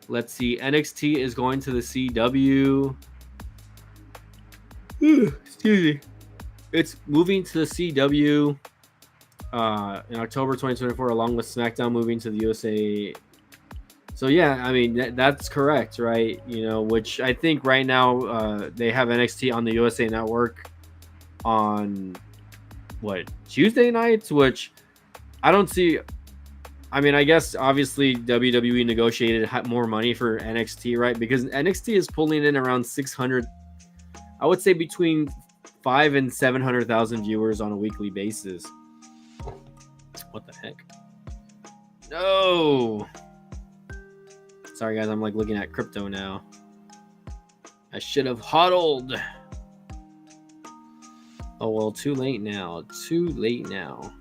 Let's see. NXT is going to the CW. Excuse me. It's moving to the CW. In October 2024, along with SmackDown moving to the USA. So yeah, I mean that's correct, right? Which I think right now they have NXT on the USA Network on Tuesday nights, which I don't see. I mean, I guess obviously WWE negotiated more money for NXT, right? Because NXT is pulling in around 600. I would say between 500,000 and 700,000 viewers on a weekly basis. What the heck? No. Sorry, guys. I'm like looking at crypto now. I should have hodled. Oh, well, too late now. Too late now.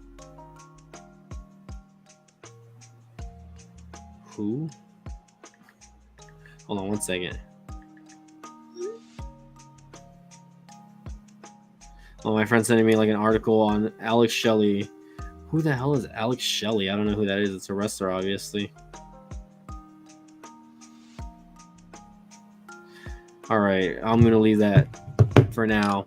Who? Hold on one second. Oh, my friend's sending me like an article on Alex Shelley. Who the hell is Alex Shelley? I don't know who that is. It's a wrestler, obviously. All right, I'm going to leave that for now.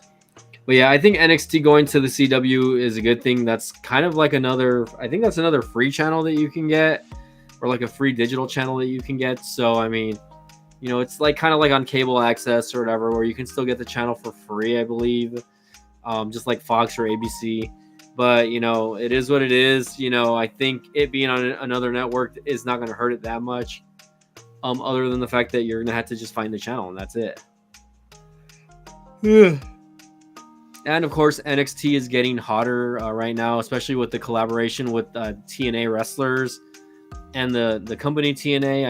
But yeah, I think NXT going to the CW is a good thing. That's kind of like another, I think that's another free channel that you can get, or like a free digital channel that you can get. So, I mean, you know, it's like kind of like on cable access or whatever, where you can still get the channel for free, I believe, just like Fox or ABC. But, you know, it is what it is. You know, I think it being on another network is not going to hurt it that much, other than the fact that you're going to have to just find the channel, and that's it. And of course, NXT is getting hotter right now, especially with the collaboration with TNA wrestlers and the company TNA.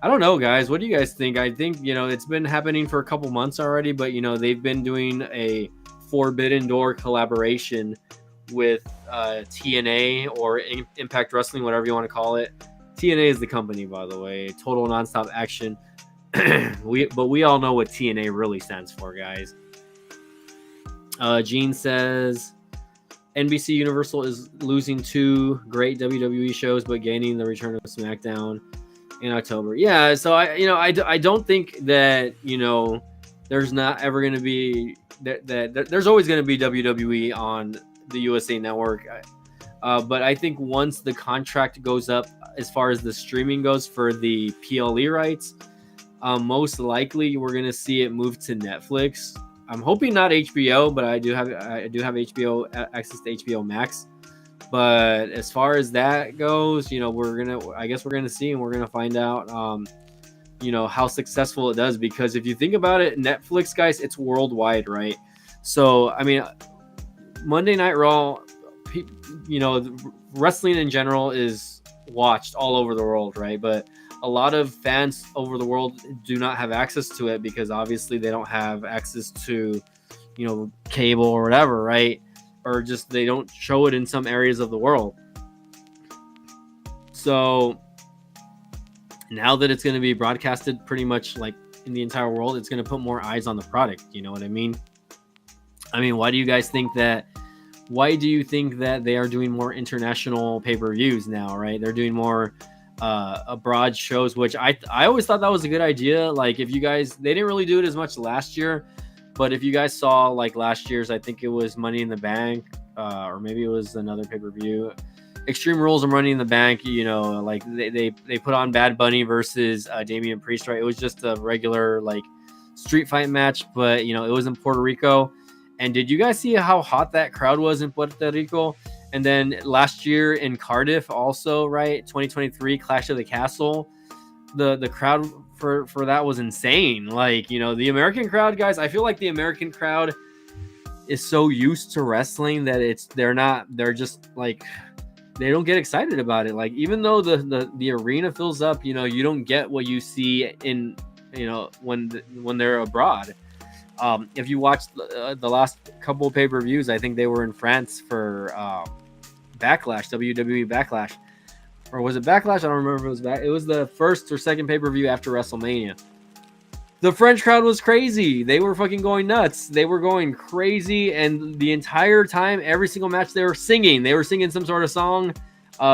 I don't know, guys. What do you guys think? I think, you know, it's been happening for a couple months already, but, you know, they've been doing a Forbidden Door collaboration with TNA or Impact Wrestling, whatever you want to call it. TNA is the company, by the way. Total Nonstop Action. But we all know what TNA really stands for, guys. Gene says NBC Universal is losing 2 great WWE shows, but gaining the return of SmackDown in October. Yeah, so I don't think that, you know, there's not ever going to be that there's always going to be WWE on the USA Network. But I think once the contract goes up as far as the streaming goes for the PLE rights, most likely we're going to see it move to Netflix. I'm hoping not HBO, but I do have HBO access to HBO Max. But as far as that goes, you know, I guess we're gonna see, and we're gonna find out, you know, how successful it does. Because if you think about it, Netflix, guys, it's worldwide, right? So I mean, Monday Night Raw, you know, wrestling in general is watched all over the world, right? But a lot of fans over the world do not have access to it because obviously they don't have access to, you know, cable or whatever, right? Or just they don't show it in some areas of the world. So now that it's going to be broadcasted pretty much like in the entire world, it's going to put more eyes on the product. You know what I mean? Why do you guys think that? Why do you think that they are doing more international pay-per-views now, right? They're doing more abroad shows, which I always thought that was a good idea. Like, if you guys, they didn't really do it as much last year, but if you guys saw like last year's, I think it was Money in the Bank, or maybe it was another pay-per-view, Extreme Rules of Money in the Bank, you know, like they put on Bad Bunny versus Damian Priest, right? It was just a regular like street fight match, but you know, it was in Puerto Rico. And did you guys see how hot that crowd was in Puerto Rico? And then last year in Cardiff also, right? 2023 Clash of the Castle. The crowd for that was insane. Like, you know, the American crowd, guys, I feel like the American crowd is so used to wrestling that they're just like, they don't get excited about it. Like, even though the arena fills up, you know, you don't get what you see in, you know, when they're abroad. If you watched the last couple of pay-per-views, I think they were in France for Backlash, WWE Backlash. Or was it Backlash? I don't remember if it was back. It was the first or second pay-per-view after WrestleMania. The French crowd was crazy. They were fucking going nuts. They were going crazy, and the entire time, every single match, they were singing. They were singing some sort of song.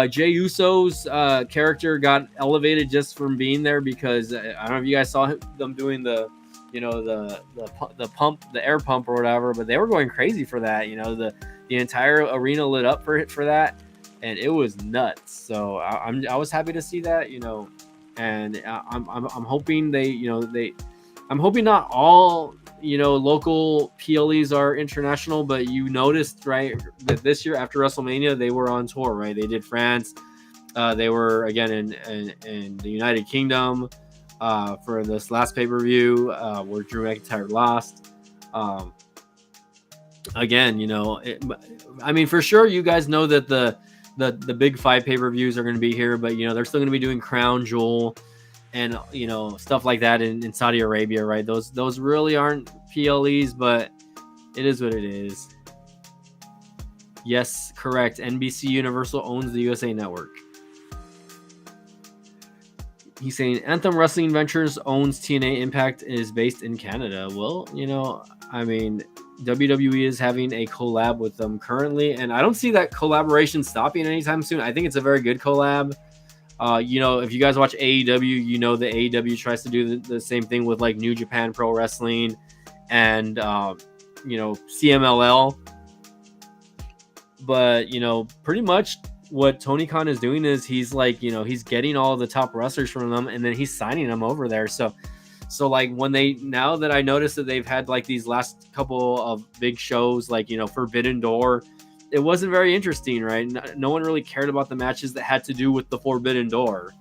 Jey Uso's character got elevated just from being there because I don't know if you guys saw them doing the pump, the air pump or whatever, but they were going crazy for that. You know, the entire arena lit up for that, and it was nuts. So I was happy to see that, you know, and I'm hoping I'm hoping not all, you know, local PLEs are international, but you noticed, right, that this year after WrestleMania they were on tour, right? They did France, they were again in the United Kingdom. For this last pay-per-view, where Drew McIntyre lost. Again, you know, for sure you guys know that the big 5 pay-per-views are going to be here, but you know, they're still going to be doing Crown Jewel and, you know, stuff like that in Saudi Arabia, right? Those really aren't PLEs, but it is what it is. Yes, correct. NBC Universal owns the USA Network. He's saying Anthem Wrestling Ventures owns TNA Impact is based in Canada. Well, I mean, WWE is having a collab with them currently, and I don't see that collaboration stopping anytime soon. I think it's a very good collab. If you guys watch AEW, the AEW tries to do the same thing with like New Japan Pro Wrestling and CMLL. But pretty much what Tony Khan is doing is he's like, he's getting all the top wrestlers from them and then he's signing them over there. So like now that I noticed that they've had like these last couple of big shows, like, Forbidden Door, it wasn't very interesting, right? No one really cared about the matches that had to do with the Forbidden Door.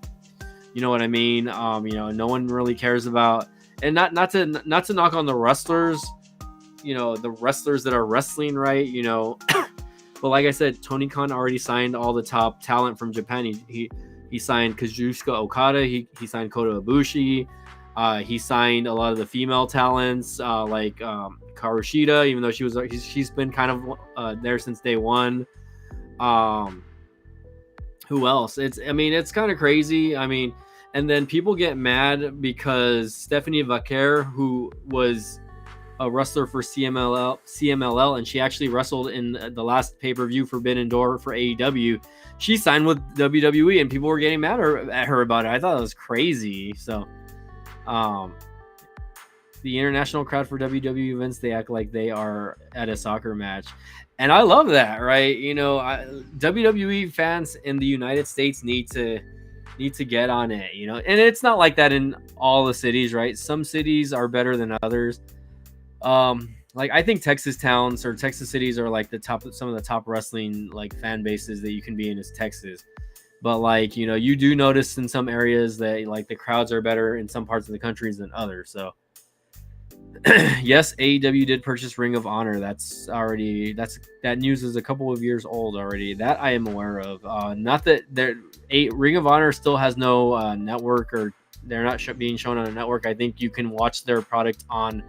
You know what I mean? No one really cares about, and not to knock on the wrestlers, the wrestlers that are wrestling, right? But like I said, Tony Khan already signed all the top talent from Japan. He signed Kazuchika Okada. He signed Kota Ibushi. He signed a lot of the female talents, like Karu Shida, even though she's been kind of there since day one. Who else? It's kind of crazy. And then people get mad because Stephanie Vaquer, who was a wrestler for CMLL, and she actually wrestled in the last pay-per-view Forbidden Door for AEW. She signed with WWE, and people were getting mad at her about it. I thought it was crazy. So, the international crowd for WWE events, they act like they are at a soccer match, and I love that, right? WWE fans in the United States need to get on it, and it's not like that in all the cities, right? Some cities are better than others. Like I think Texas towns or Texas cities are like some of the top wrestling like fan bases that you can be in is Texas. But like, you do notice in some areas that like the crowds are better in some parts of the countries than others. So yes, AEW did purchase Ring of Honor. That news is a couple of years old already. That I am aware of. Not that Ring of Honor still has no network, or they're not being shown on a network. I think you can watch their product on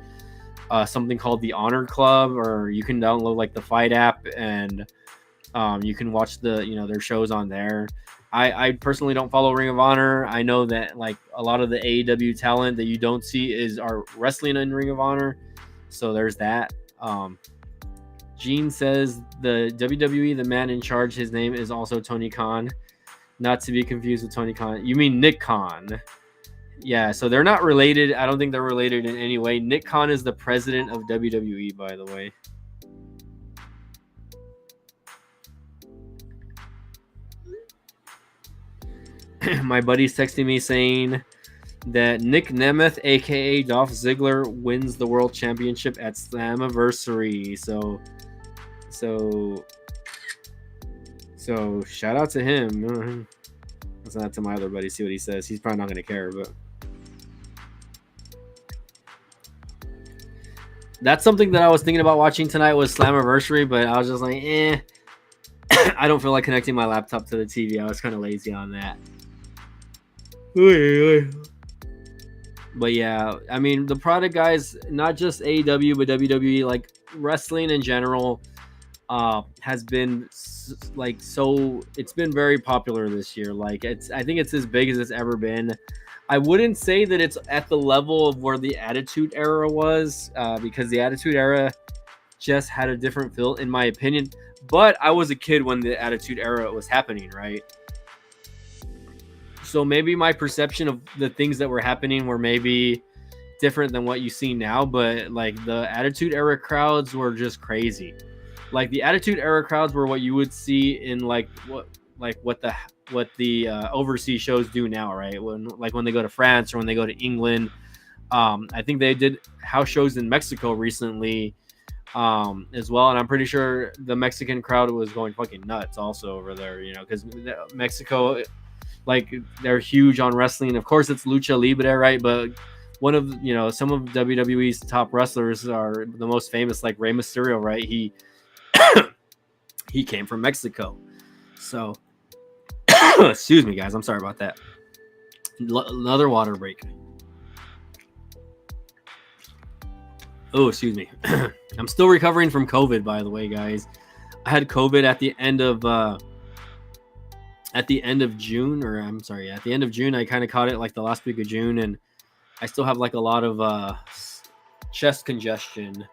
something called the Honor Club, or you can download like the Fight app, and you can watch their shows on there. I personally don't follow Ring of Honor. I know that like a lot of the AEW talent that you don't see are wrestling in Ring of Honor, so there's that. Gene says the WWE, the man in charge, his name is also Tony Khan, not to be confused with Tony Khan. You mean Nick Khan? Yeah, so they're not related. I don't think they're related in any way. Nick Khan is the president of WWE, by the way. My buddy's texting me saying that Nick Nemeth, aka Dolph Ziggler, wins the world championship at Slammiversary. So shout out to him. That's not to my other buddy. See what he says. He's probably not going to care, but that's something that I was thinking about watching tonight was Slammiversary, but I was just like, I don't feel like connecting my laptop to the TV. I was kind of lazy on that. But yeah, the product, guys, not just AEW, but WWE, like wrestling in general, has been like it's been very popular this year. Like I think it's as big as it's ever been. I wouldn't say that it's at the level of where the Attitude Era was, because the Attitude Era just had a different feel, in my opinion. But I was a kid when the Attitude Era was happening, right? So maybe my perception of the things that were happening were maybe different than what you see now. But like the Attitude Era crowds were just crazy. Like the Attitude Era crowds were what you would see in what the overseas shows do now, right? When they go to France or when they go to England. I think they did house shows in Mexico recently as well, and I'm pretty sure the Mexican crowd was going fucking nuts also over there, because Mexico, like, they're huge on wrestling. Of course, it's lucha libre, right? But one of some of WWE's top wrestlers are the most famous, like Rey Mysterio, right? He came from Mexico. So excuse me, guys, I'm sorry about that. Another water break. Oh, excuse me. I'm still recovering from COVID, by the way, guys. I had COVID at the end of at the end of June, or I'm sorry, at the end of June, I kind of caught it like the last week of June, and I still have like a lot of chest congestion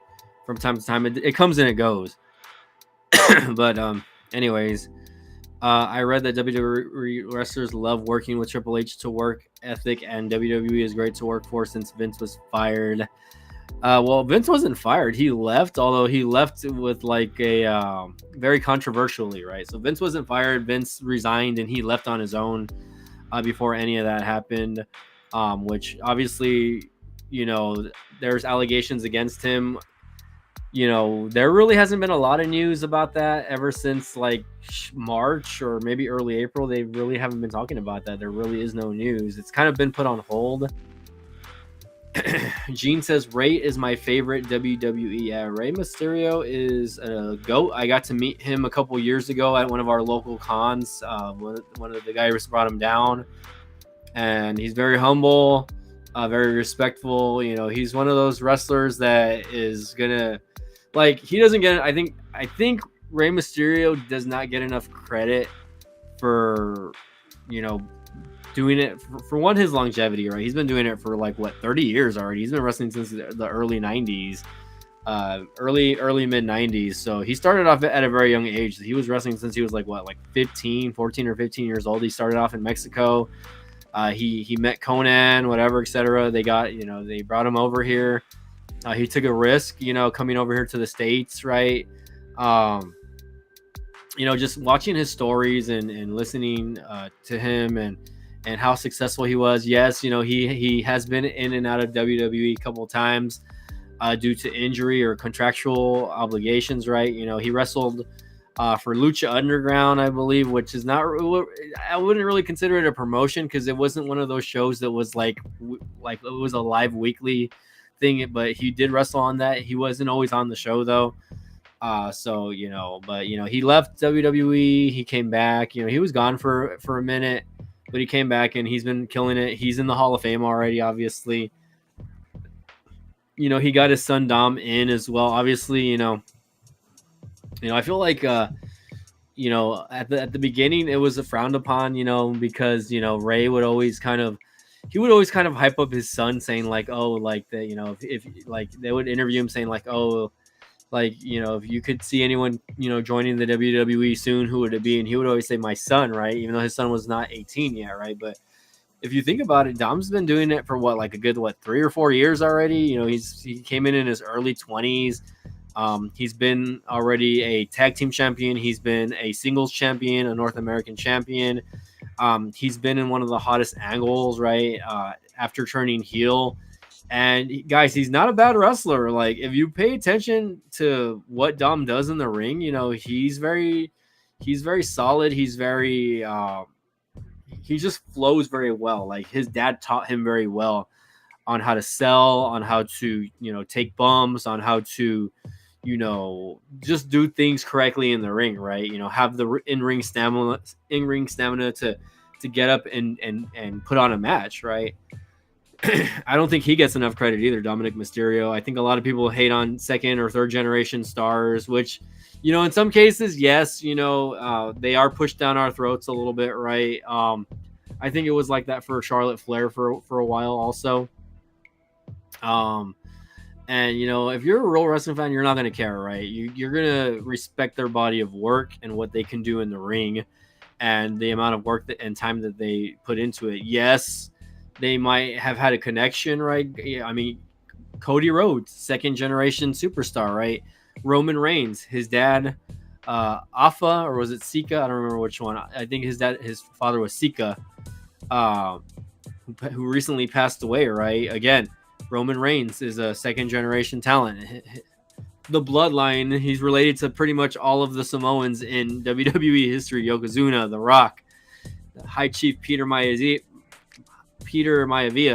from time to time. It comes and it goes. But anyways, I read that WWE wrestlers love working with Triple H to work ethic, and WWE is great to work for since Vince was fired. Well, Vince wasn't fired. He left, although he left with like a very controversially, right? So Vince wasn't fired. Vince resigned and he left on his own before any of that happened, which obviously, there's allegations against him. There really hasn't been a lot of news about that ever since like March or maybe early April. They really haven't been talking about that. There really is no news. It's kind of been put on hold. Gene says Ray is my favorite WWE. Yeah, Rey Mysterio is a GOAT. I got to meet him a couple years ago at one of our local cons. One of the guys brought him down, and he's very humble, very respectful. He's one of those wrestlers that is gonna, like, he doesn't get. I think Rey Mysterio does not get enough credit for, doing it for one, his longevity, right? He's been doing it for like 30 years already. He's been wrestling since the early 90s, early mid 90s. So he started off at a very young age. He was wrestling since he was like 14 or 15 years old. He started off in Mexico. He met Conan, whatever, etc. They brought him over here. He took a risk, coming over here to the States, right? Just watching his stories and listening to him and how successful he was. Yes, he has been in and out of WWE a couple of times due to injury or contractual obligations, right? He wrestled for Lucha Underground, I believe, which is not, I wouldn't really consider it a promotion because it wasn't one of those shows that was like it was a live weekly thing, but he did wrestle on that. He wasn't always on the show though. He left WWE, he came back, he was gone for a minute, but he came back and he's been killing it. He's in the Hall of Fame already, obviously. He got his son Dom in as well. Obviously, I feel like at the beginning it was frowned upon, because Ray would always kind of hype up his son, saying like, oh, like that, if like they would interview him saying like, oh, like, if you could see anyone, joining the WWE soon, who would it be? And he would always say my son, right? Even though his son was not 18 yet, right? But if you think about it, Dom's been doing it for a good 3 or 4 years already. He came in his early 20s. He's been already a tag team champion. He's been a singles champion, a North American champion. He's been in one of the hottest angles, right? After turning heel. And guys, he's not a bad wrestler. Like, if you pay attention to what Dom does in the ring, he's very solid. He's very, he just flows very well. Like, his dad taught him very well on how to sell, on how to, take bumps, on how to, just do things correctly in the ring, right? Have the in-ring stamina to get up and put on a match, right? I don't think he gets enough credit either, Dominic Mysterio. I think a lot of people hate on second or third generation stars, which, in some cases, yes, they are pushed down our throats a little bit, right? I think it was like that for Charlotte Flair for a while also. And, if you're a real wrestling fan, you're not going to care, right? You're going to respect their body of work and what they can do in the ring and the amount of work and time that they put into it. Yes, they might have had a connection, right? I mean, Cody Rhodes, second generation superstar, right? Roman Reigns, his dad, Afa, or was it Sika? I don't remember which one. I think his father was Sika, who recently passed away, right? Again, Roman Reigns is a second generation talent. The bloodline, he's related to pretty much all of the Samoans in WWE history. Yokozuna, The Rock, the High Chief Peter Maivia,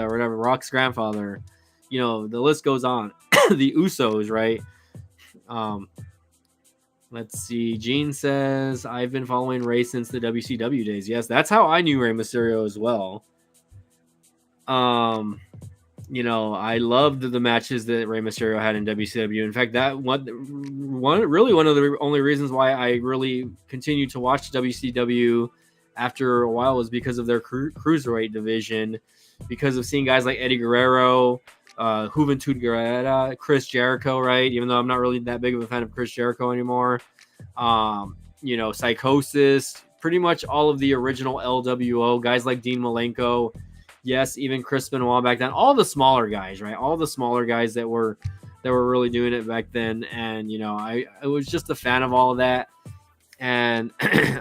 or whatever, Rock's grandfather. The list goes on. The Usos, right? Let's see. Gene says, I've been following Ray since the WCW days. Yes, that's how I knew Rey Mysterio as well. I loved the matches that Rey Mysterio had in WCW. In fact, that one of the only reasons why I really continue to watch WCW after a while was because of their cruiserweight division, because of seeing guys like Eddie Guerrero, Juventud Guerrera, Chris Jericho, right? Even though I'm not really that big of a fan of Chris Jericho anymore. Psychosis, pretty much all of the original LWO guys like Dean Malenko. Yes, even Chris Benoit back then. All the smaller guys, right? All the smaller guys that were really doing it back then. And I was just a fan of all of that. And it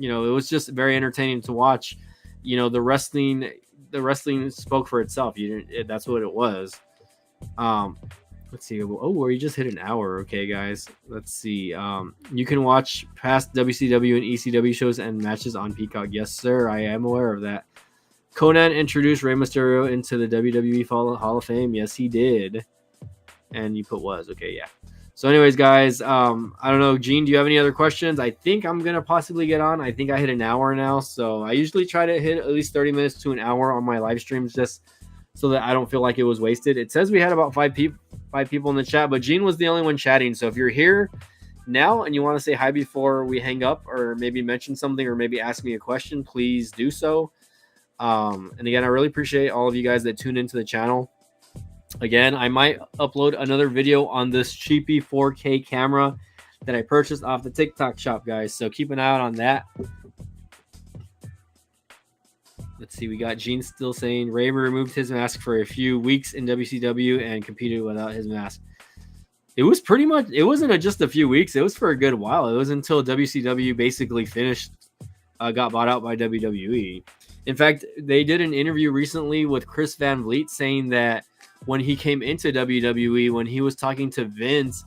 was just very entertaining to watch. The wrestling spoke for itself. That's what it was. Let's see. Oh, we just hit an hour. Okay, guys. Let's see. You can watch past WCW and ECW shows and matches on Peacock. Yes, sir. I am aware of that. Conan introduced Rey Mysterio into the WWE Hall of Fame. Yes, he did. And you put was. Okay, yeah. So anyways, guys, I don't know. Gene, do you have any other questions? I think I'm going to possibly get on. I think I hit an hour now. So I usually try to hit at least 30 minutes to an hour on my live streams just so that I don't feel like it was wasted. It says we had about five people in the chat, but Gene was the only one chatting. So if you're here now and you want to say hi before we hang up, or maybe mention something, or maybe ask me a question, please do so. And again, I really appreciate all of you guys that tune into the channel. Again, I might upload another video on this cheapy 4K camera that I purchased off the TikTok shop, guys. So keep an eye out on that. Let's see. We got Gene still saying Rey removed his mask for a few weeks in WCW and competed without his mask. It was pretty much, it wasn't just a few weeks. It was for a good while. It was until WCW basically finished, got bought out by WWE. In fact, they did an interview recently with Chris Van Vliet saying that when he came into WWE, when he was talking to Vince,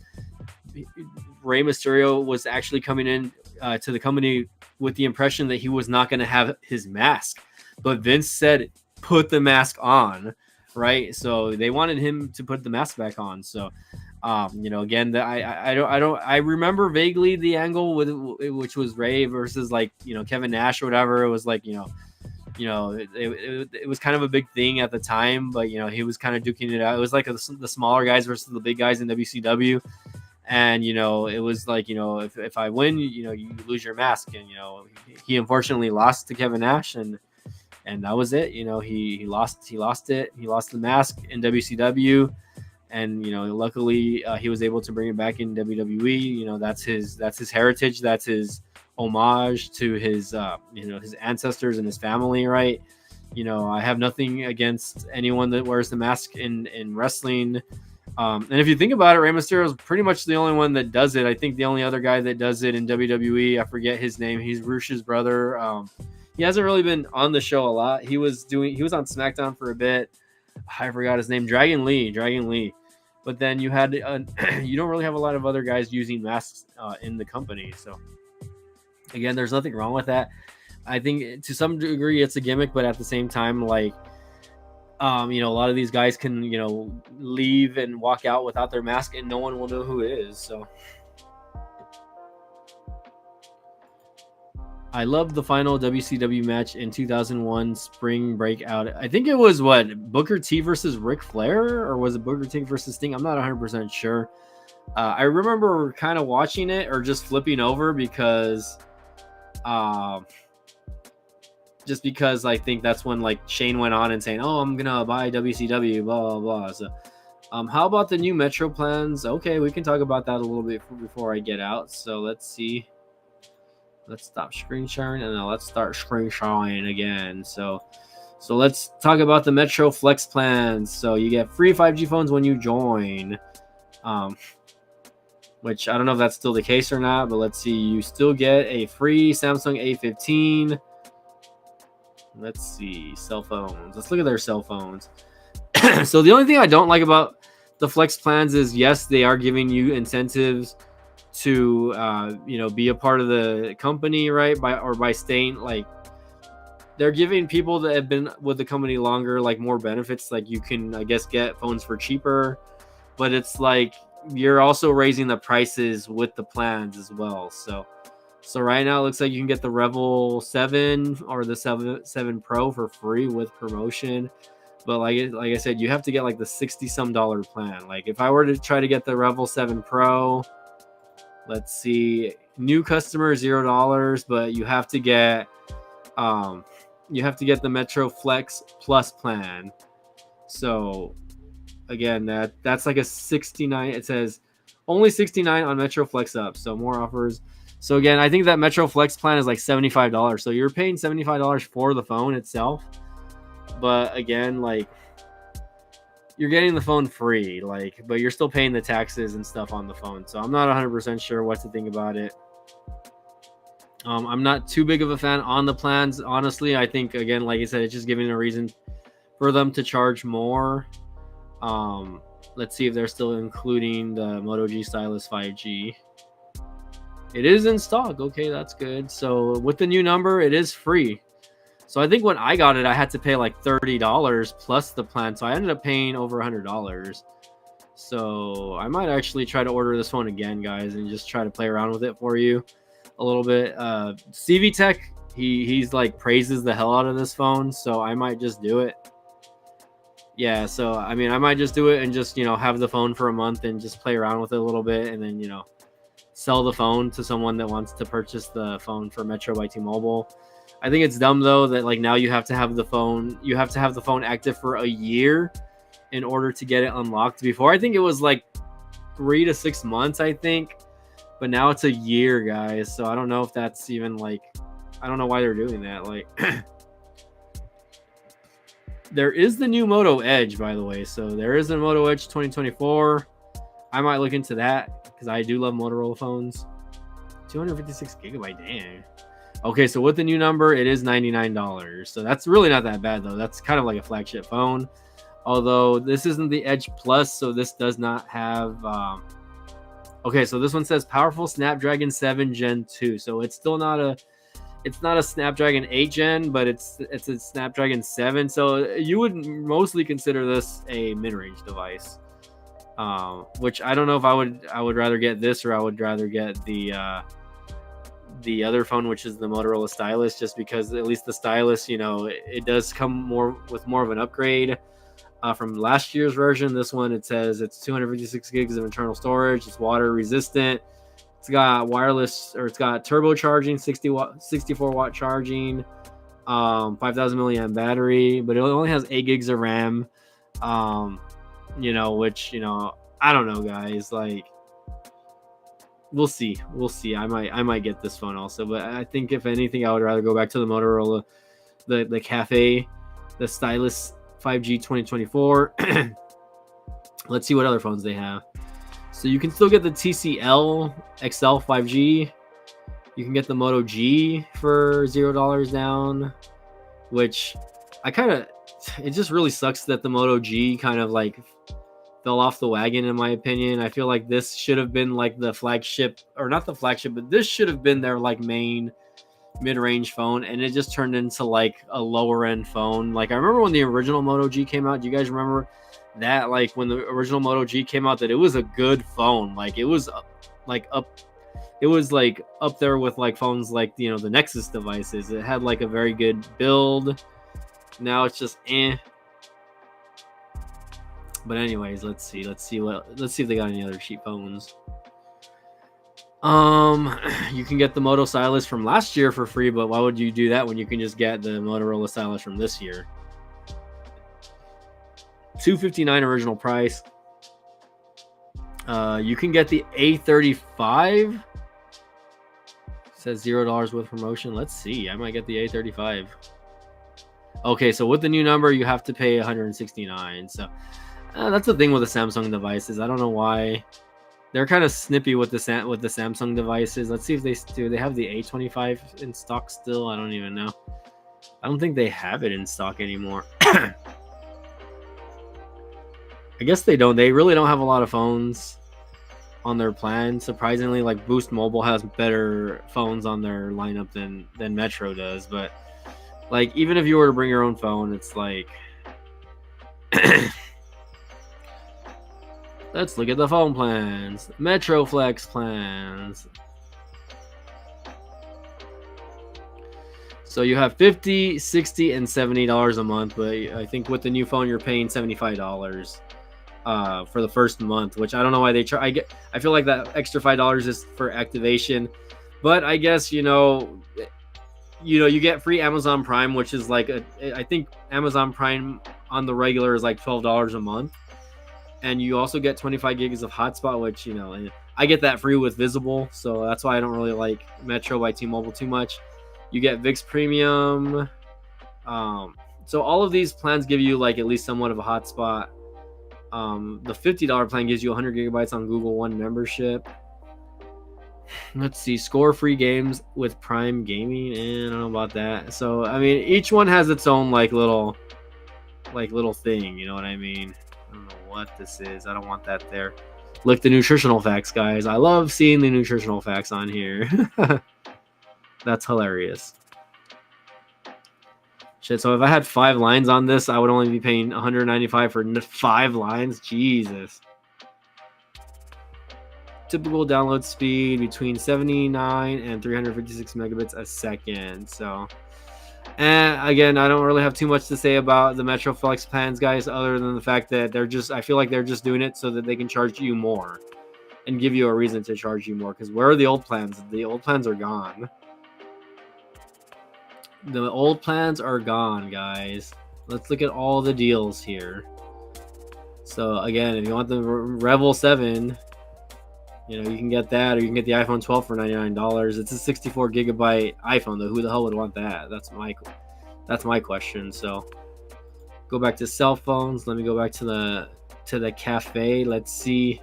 Rey Mysterio was actually coming in to the company with the impression that he was not going to have his mask. But Vince said, put the mask on, right? So they wanted him to put the mask back on. So, again, I remember vaguely the angle which was Rey versus Kevin Nash or whatever. It was it was kind of a big thing at the time, but he was kind of duking it out. It was like the smaller guys versus the big guys in WCW. And, it was if I win, you lose your mask. And, he unfortunately lost to Kevin Nash, and that was it. He lost it. He lost the mask in WCW. And, luckily he was able to bring it back in WWE. That's his heritage. That's his homage to his, his ancestors and his family. Right. I have nothing against anyone that wears the mask in wrestling. And if you think about it, Rey Mysterio is pretty much the only one that does it. I think the only other guy that does it in WWE, I forget his name. He's Rush's brother. He hasn't really been on the show a lot. He was on SmackDown for a bit. I forgot his name. Dragon Lee. But then you had, you don't really have a lot of other guys using masks in the company. So again, there's nothing wrong with that. I think to some degree it's a gimmick, but at the same time, a lot of these guys can, leave and walk out without their mask and no one will know who it is. So I loved the final WCW match in 2001 Spring Breakout. I think it was Booker T versus Ric Flair, or was it Booker T versus Sting? I'm not 100% sure. I remember kind of watching it or just flipping over because just because I think that's when Shane went on and saying, "Oh, I'm gonna buy WCW," blah blah blah. So, how about the new Metro plans? Okay, we can talk about that a little bit before I get out. So let's see. Let's stop screen sharing and then let's start screen sharing again. So let's talk about the Metro Flex plans. So you get free 5G phones when you join, which I don't know if that's still the case or not, but let's see. You still get a free Samsung A15. Let's see, cell phones. Let's look at their cell phones. So the only thing I don't like about the Flex plans is, yes, they are giving you incentives to be a part of the company, right? By staying, they're giving people that have been with the company longer more benefits. You can, I guess, get phones for cheaper, but it's you're also raising the prices with the plans as well. So right now it looks like you can get the Revel 7 or the 7 Pro for free with promotion. But like I said, you have to get the $60-some plan. If I were to try to get the Revel 7 Pro, let's see, new customer $0, but you have to get um, you have to get the Metro Flex Plus plan. So again, that's like a 69. It says only 69 on Metro Flex up. So more offers. So again, I think that Metro Flex plan is like $75. So you're paying $75 for the phone itself. But again, like, you're getting the phone free, like, but you're still paying the taxes and stuff on the phone. So I'm not 100% sure what to think about it. I'm not too big of a fan on the plans, honestly. I think, again, like I said, it's just giving a reason for them to charge more. Let's see if they're still including the Moto G Stylus 5G. It is in stock. Okay, that's good. So with the new number, it is free. So I think when I got it, I had to pay like $30 plus the plan. So I ended up paying over $100. So I might actually try to order this one again, guys, and just try to play around with it for you a little bit. CV Tech, he's like praises the hell out of this phone. So I might just do it. Yeah, so I mean, I might just do it and just, you know, have the phone for a month and just play around with it a little bit, and then, you know, sell the phone to someone that wants to purchase the phone for Metro by T-Mobile. I think it's dumb though that like now you have to have the phone active for a year in order to get it unlocked. Before, I think it was like 3 to 6 months, I think, but now it's a year, guys. So I don't know if that's even like, I don't know why they're doing that. Like, there is the new Moto Edge, by the way. So there is a Moto Edge 2024. I might look into that because I do love Motorola phones. 256 gigabyte, damn. Okay, so with the new number, it is $99. So that's really not that bad, though. That's kind of like a flagship phone. Although this isn't the Edge Plus, so this does not have... Okay, so this one says powerful Snapdragon 7 Gen 2. So it's still not a... It's not a Snapdragon 8 Gen, but it's a Snapdragon 7. So you would mostly consider this a mid-range device. Which I don't know if I would rather get this, or I would rather get the other phone, which is the Motorola Stylus, just because at least the Stylus, you know, it does come with more of an upgrade from last year's version. This one, it says it's 256 gigs of internal storage. It's water resistant. It's got wireless, or it's got turbocharging, 64 watt charging, 5,000 milliamp battery, but it only has 8 gigs of RAM. You know, which, you know, I don't know, guys. Like, we'll see. I might get this phone also, but I think if anything, I would rather go back to the Motorola, the Cafe, the Stylus 5G 2024. Let's see what other phones they have. So you can still get the TCL XL 5G. You can get the Moto G for $0 down, which it just really sucks that the Moto G kind of like fell off the wagon, in my opinion. I feel like this should have been like the flagship, or not the flagship, but this should have been their like main mid-range phone, and it just turned into like a lower end phone. Like, I remember when the original Moto G came out. Do you guys remember that? Like, when the original Moto G came out, that it was a good phone. Like, it was like up there with like phones like, you know, the Nexus devices. It had like a very good build. Now it's just But anyways, let's see if they got any other cheap phones. You can get the Moto Stylus from last year for free, but why would you do that when you can just get the Motorola Stylus from this year? $259 original price. You can get the A35. It says $0 with promotion. Let's see. I might get the A35. Okay, so with the new number, you have to pay $169. So that's the thing with the Samsung devices. I don't know why they're kind of snippy with the Samsung devices. Let's see if they have the A25 in stock still. I don't even know. I don't think they have it in stock anymore. I guess they don't. They really don't have a lot of phones on their plan. Surprisingly, like Boost Mobile has better phones on their lineup than Metro does. But like, even if you were to bring your own phone, it's like let's look at the phone plans. Metro Flex plans. So you have $50, $60, and $70 a month, but I think with the new phone you're paying $75 for the first month, which I don't know why they try. I feel like that extra $5 is for activation, but I guess, you know, you get free Amazon Prime, which is like I think Amazon Prime on the regular is like $12 a month, and you also get 25 gigs of hotspot, which I get that free with Visible, so that's why I don't really like Metro by T-Mobile too much. You get VIX Premium. So all of these plans give you like at least somewhat of a hotspot. The $50 plan gives you 100 gigabytes on Google One membership. Let's see, score free games with Prime Gaming, and I don't know about that. So I mean, each one has its own like little thing. You know what I mean? I don't know what this is. I don't want that there. Look, the nutritional facts, guys. I love seeing the nutritional facts on here. That's hilarious. Shit, so if I had 5 lines on this, I would only be paying $195 for 5 lines. Jesus. Typical download speed between 79 and 356 megabits a second. So, and again, I don't really have too much to say about the Metro Flex plans, guys, other than the fact that I feel like they're just doing it so that they can charge you more and give you a reason to charge you more. Because where are the old plans? The old plans are gone. The old plans are gone, guys. Let's look at all the deals here. So again, if you want the Revel 7, you can get that, or you can get the iPhone 12 for $99. It's a 64 gigabyte iPhone, though. Who the hell would want that? That's my question. So go back to cell phones. Let me go back to the cafe. Let's see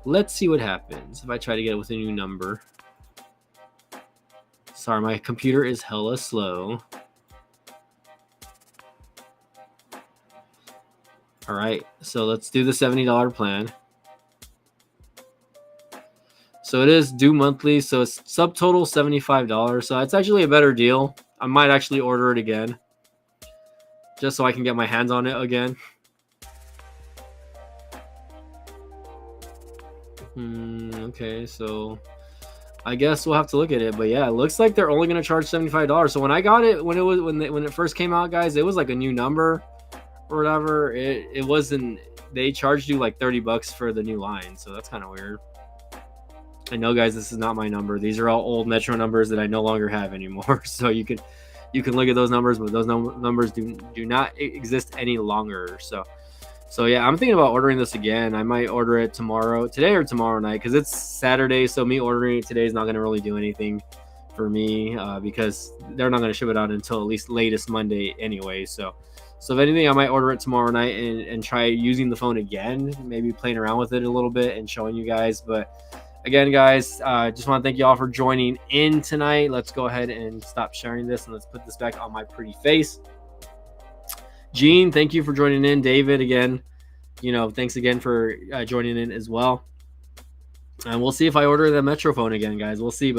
what happens if I try to get it with a new number. Sorry, my computer is hella slow. All right, so let's do the $70 plan. So it is due monthly, so it's subtotal $75. So it's actually a better deal. I might actually order it again, just so I can get my hands on it again. Okay, so I guess we'll have to look at it. But yeah, it looks like they're only gonna charge $75. So when I got it, when it first came out, guys, it was like a new number or whatever. It wasn't. They charged you like $30 for the new line, so that's kind of weird. I know, guys, this is not my number. These are all old Metro numbers that I no longer have anymore. So you can look at those numbers, but those numbers do not exist any longer. So yeah, I'm thinking about ordering this again. I might order it today or tomorrow night, because it's Saturday. So me ordering it today is not going to really do anything for me, because they're not going to ship it out until at least latest Monday anyway. So if anything, I might order it tomorrow night and try using the phone again, maybe playing around with it a little bit and showing you guys. But again, guys, just want to thank you all for joining in tonight. Let's go ahead and stop sharing this, and let's put this back on my pretty face. Gene, thank you for joining in. David, again, thanks again for joining in as well. And we'll see if I order the Metro phone again, guys. We'll see. But